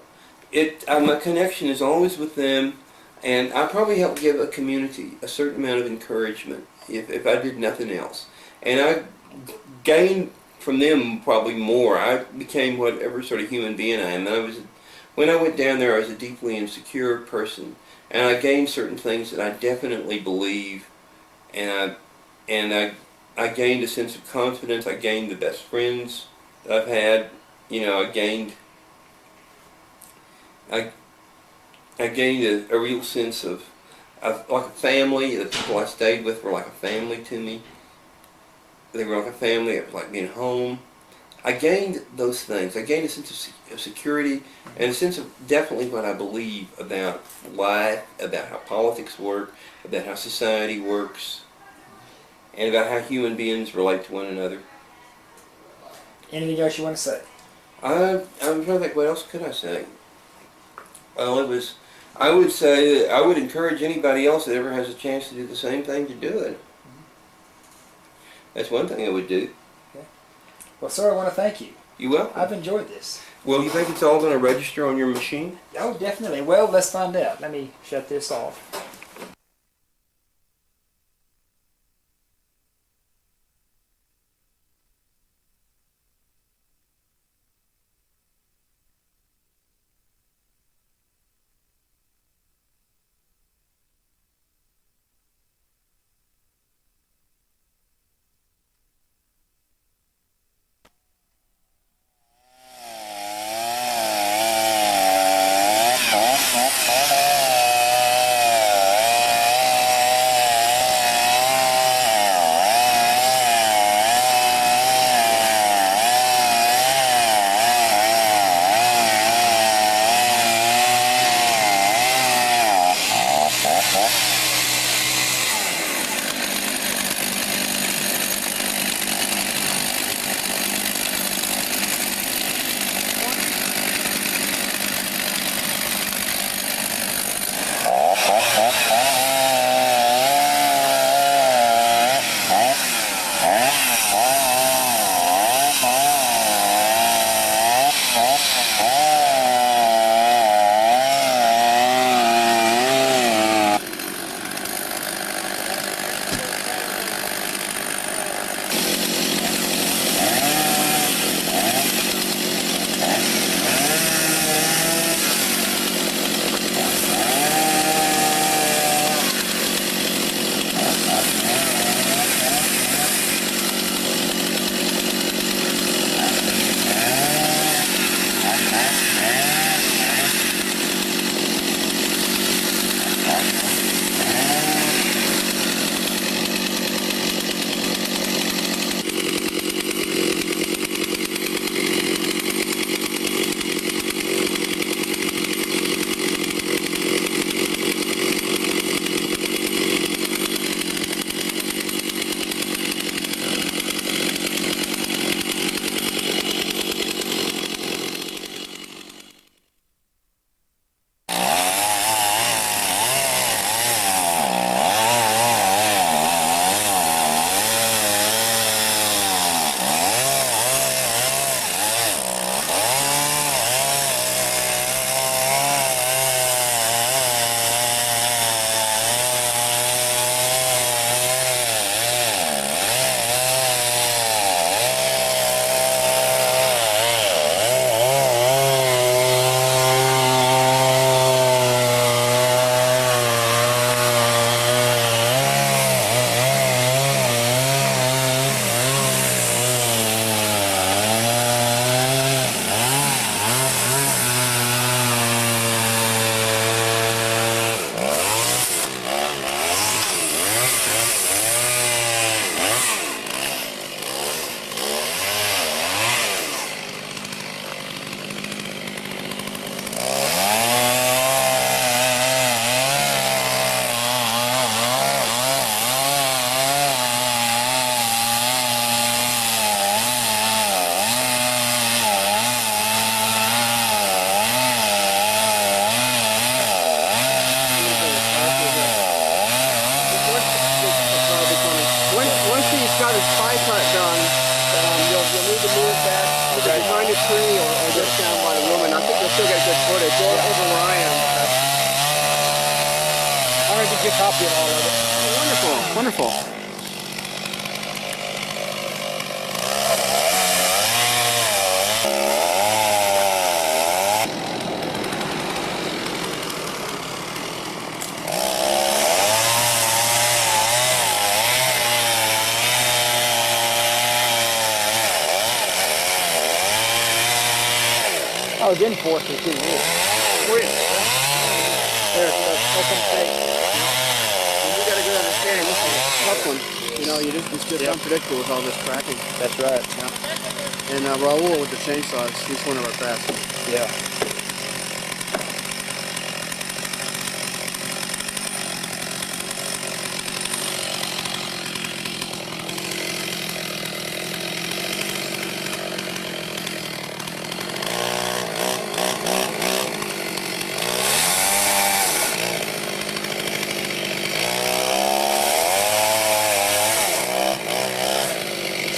Speaker 2: My connection is always with them, and I probably helped give a community a certain amount of encouragement if I did nothing else. And I gained from them probably more. I became whatever sort of human being I am. When I went down there, I was a deeply insecure person, and I gained certain things that I definitely believe, and I gained a sense of confidence. I gained the best friends that I've had. I gained a real sense of like a family. The people I stayed with were like a family to me. They were like a family. It was like being home. I gained those things. I gained a sense of security and a sense of definitely what I believe about life, about how politics work, about how society works, and about how human beings relate to one another.
Speaker 1: Anything else you want to say?
Speaker 2: I'm trying to think, what else could I say? Well, I would say that I would encourage anybody else that ever has a chance to do the same thing to do it. That's one thing I would do.
Speaker 1: Okay. Well, sir, I want to thank you.
Speaker 2: You will?
Speaker 1: I've enjoyed this.
Speaker 2: Well, you think it's all going to register on your machine?
Speaker 1: Oh, definitely. Well, let's find out. Let me shut this off.
Speaker 3: tree or just down by the woman, I think you'll still get good footage over where I am.
Speaker 1: I'm going to get you a copy of all of it.
Speaker 3: Oh, wonderful, wonderful.
Speaker 1: I was in Force for 2 years.
Speaker 3: Were you?
Speaker 1: There's open state.
Speaker 3: You got a good understanding. This is a tough one. You know, it's just unpredictable with all this cracking.
Speaker 1: That's right.
Speaker 3: Yeah. And Raul with the chainsaws, he's one of our best.
Speaker 1: Yeah.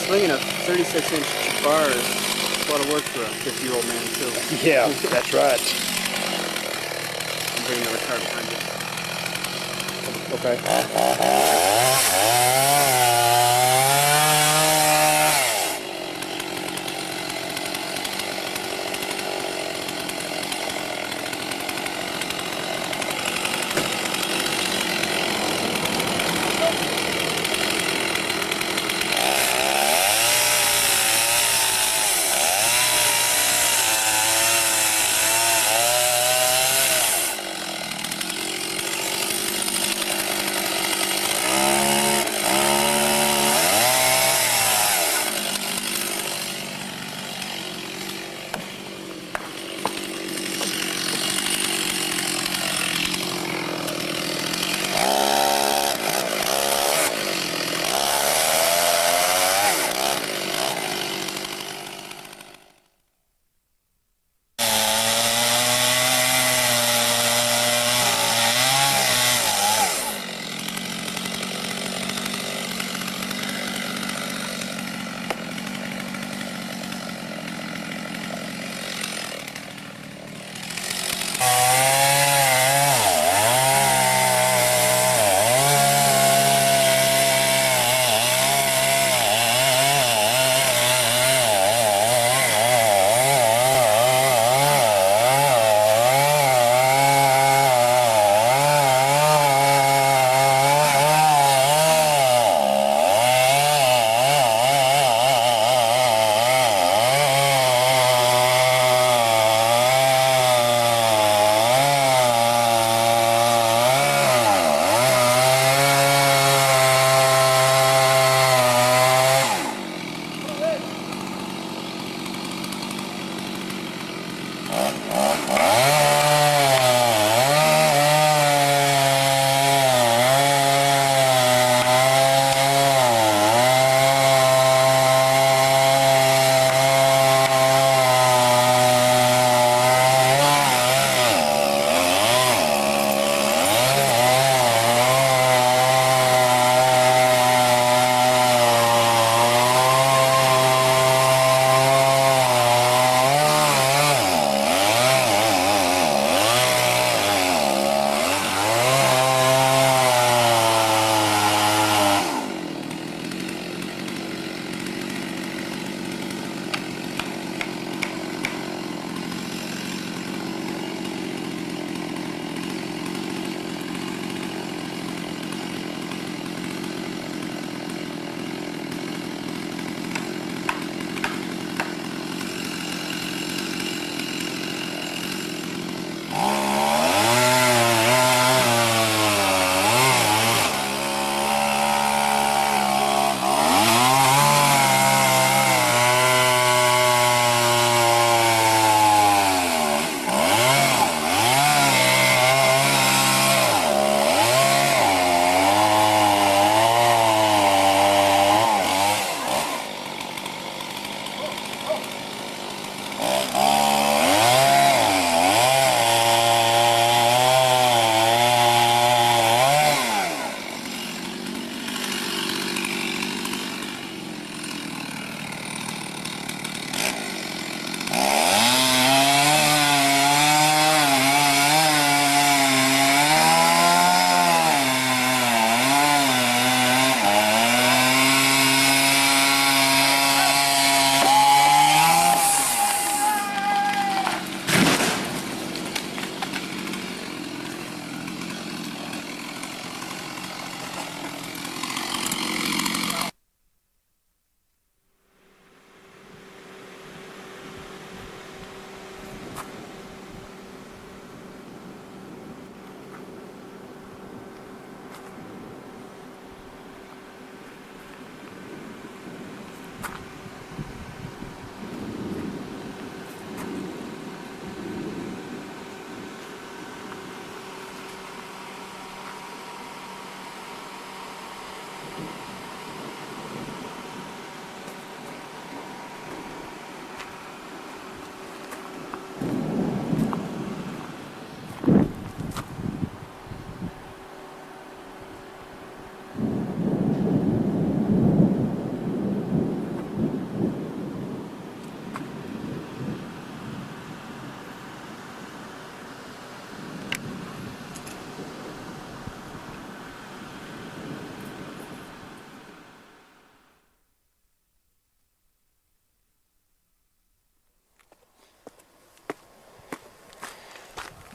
Speaker 3: Slinging a 36-inch bar is a lot of work for a 50-year-old man, too.
Speaker 1: Yeah, that's right.
Speaker 3: I'm bringing another car behind you.
Speaker 1: Okay.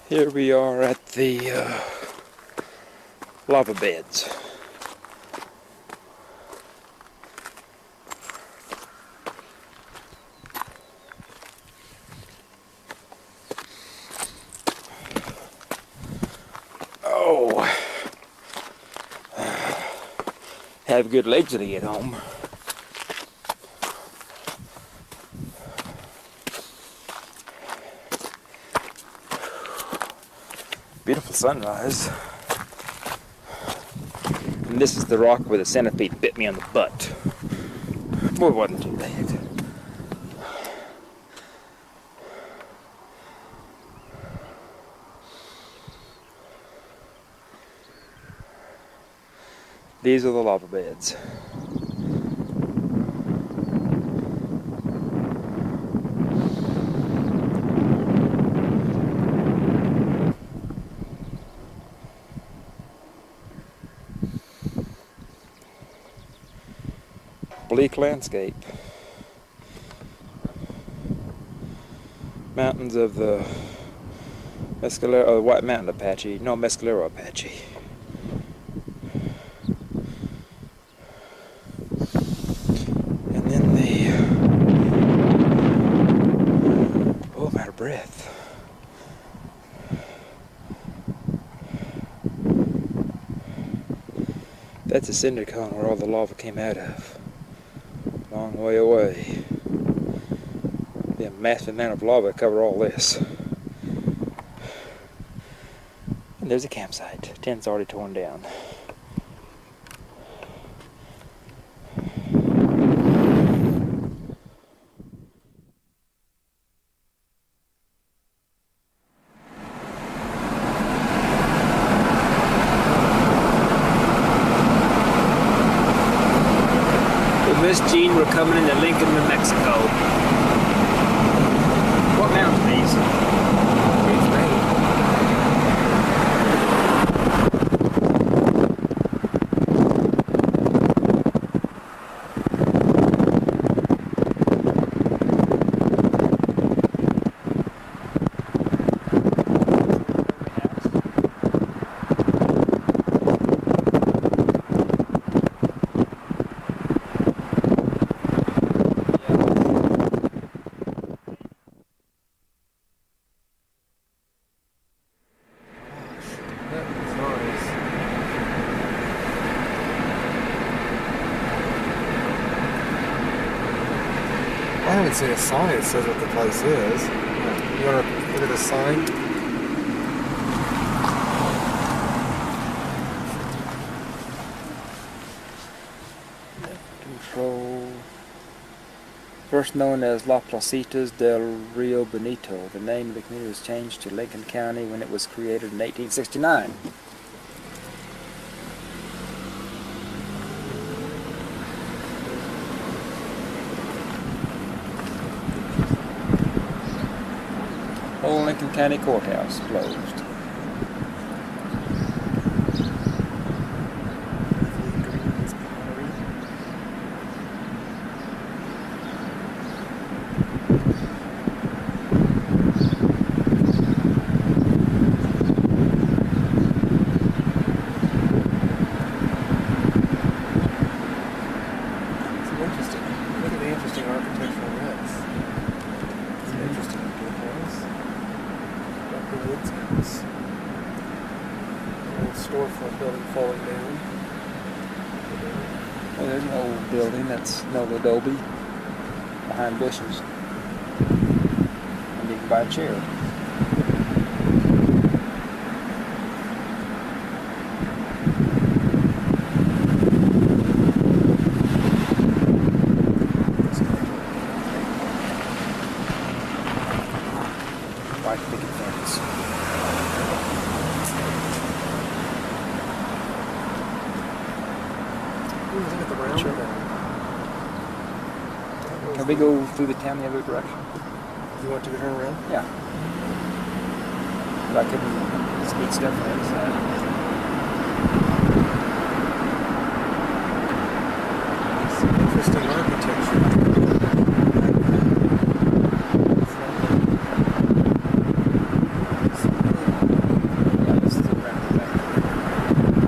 Speaker 1: Here we are at the lava beds. Oh, have good legs to get home. Beautiful sunrise. And this is the rock where the centipede bit me on the butt. Boy, it wasn't too bad. These are the lava beds. Bleak landscape. Mountains of the Mescalero, White Mountain Apache, no, Mescalero Apache. And then oh, I'm out of breath. That's a cinder cone where all the lava came out of. Long way away. Be a massive amount of lava to cover all this. And there's a campsite. Tent's already torn down. Miss Jean, we're coming into Lincoln, New Mexico. What mountain are these?
Speaker 3: I haven't seen a sign that says what the place is. You want to look at the sign?
Speaker 1: Control. First known as La Placitas del Rio Benito, the name of the community was changed to Lincoln County when it was created in 1869. Old Lincoln County Courthouse closed.
Speaker 3: Storefront building falling down.
Speaker 1: Well, there's an old building that's no adobe behind bushes. And you can buy a chair.
Speaker 3: Look at the round
Speaker 1: Sure.
Speaker 3: thing.
Speaker 1: Can we go through the town the other direction?
Speaker 3: You want to turn around?
Speaker 1: Yeah. But I couldn't speed stuff on the other side.
Speaker 3: Some interesting architecture.
Speaker 1: Yeah, this is a round thing.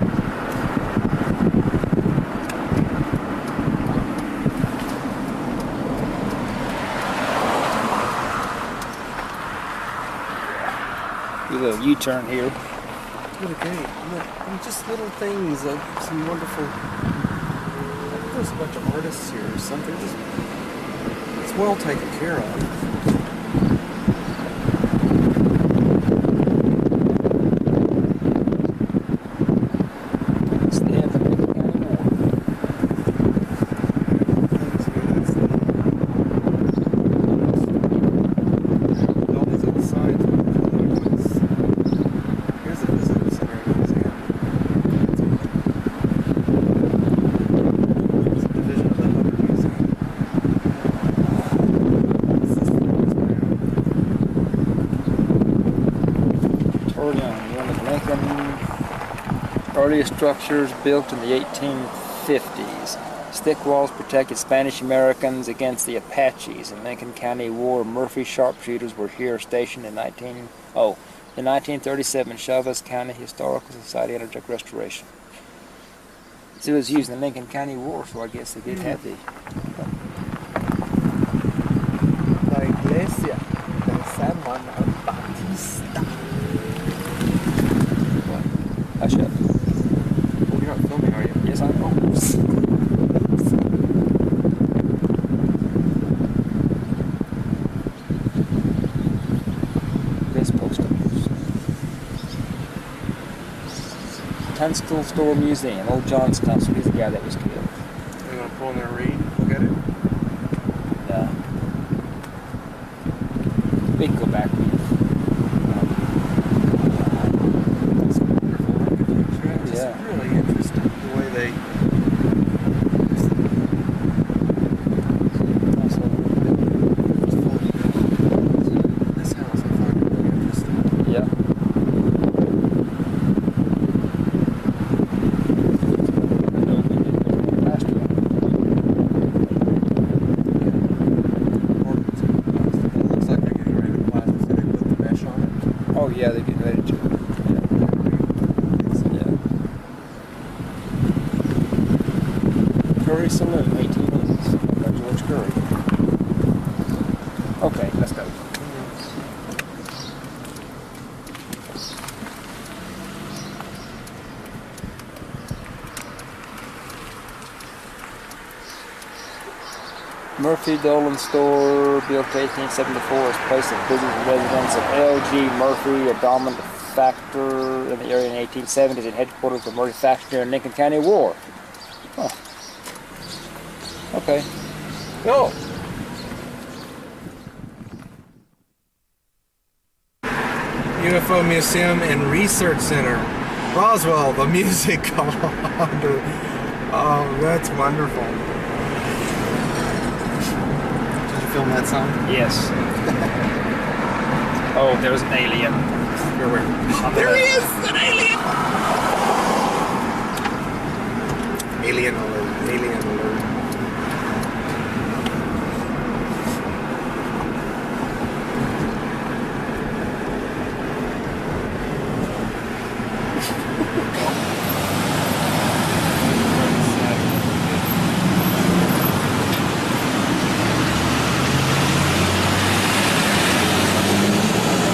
Speaker 1: Do a little U-turn here.
Speaker 3: What a gate. Look, just little things of some wonderful. There's a bunch of artists here or something. It's well taken care of.
Speaker 1: It's the end of the Lincoln County War.
Speaker 3: Buildings on the sides. Here's a visitor center and museum. There's a division of the Hubbard Museum. This is the
Speaker 1: Early on, one of Lincoln earliest structures built in the 1850s. Stick walls protected Spanish Americans against the Apaches. In Lincoln County War, Murphy sharpshooters were here stationed in 1937. Chavez County Historical Society undertook restoration. So it was used in the Lincoln County War, so I guess they did have the.
Speaker 3: La Iglesia de San Juan Bautista.
Speaker 1: I should.
Speaker 3: Well, you're not filming, are you?
Speaker 1: Yes, I know. This post office. Tunstall Store Museum. Old John's Tunstall. He's the guy that was killed.
Speaker 3: You want to pull in there and read? Look at it.
Speaker 1: Yeah. We can go back.
Speaker 3: It's wonderful architecture. It's just
Speaker 1: Yeah.
Speaker 3: really interesting the way they. This house I find really interesting.
Speaker 1: Yeah.
Speaker 3: It looks like they're getting ready to plaster, so they put the mesh on it.
Speaker 1: Oh yeah, they get ready to. Yeah. Curry Saloon, 1880s. By George Curry. Okay, let's go. Murphy Dolan Store, built 1874, is a place of business and residence of L.G. Murphy, a dominant factor in the area in the 1870s and headquarters of the Murphy factory during Lincoln County War. Huh. Okay.
Speaker 3: No! UFO Museum and Research Center. Roswell, the music calendar. Oh, that's wonderful. Did you film that song?
Speaker 1: Yes. Oh, there's an alien.
Speaker 3: There he is! An alien! Alien alert. Alien alert.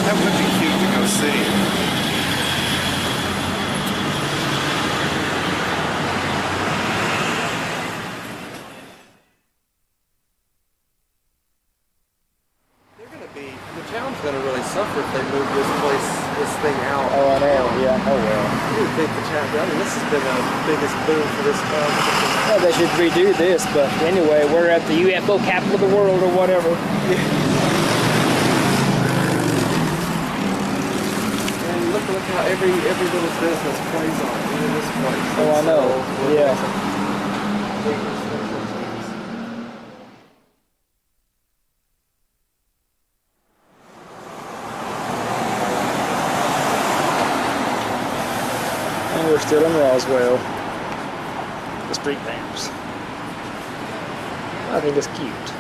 Speaker 3: That would be cute to go see. The town's going to really suffer if they move this thing out.
Speaker 1: Oh, I know. Yeah, oh well.
Speaker 3: I didn't think the town. I mean, this has been the biggest boom for this town.
Speaker 1: Well, they should redo this, but anyway, we're at the UFO capital of the world or whatever.
Speaker 3: And look how every little business plays on it. Even this place.
Speaker 1: Oh, I know.
Speaker 3: So,
Speaker 1: Yeah. And we're still in Roswell. The street lamps. I think it's cute.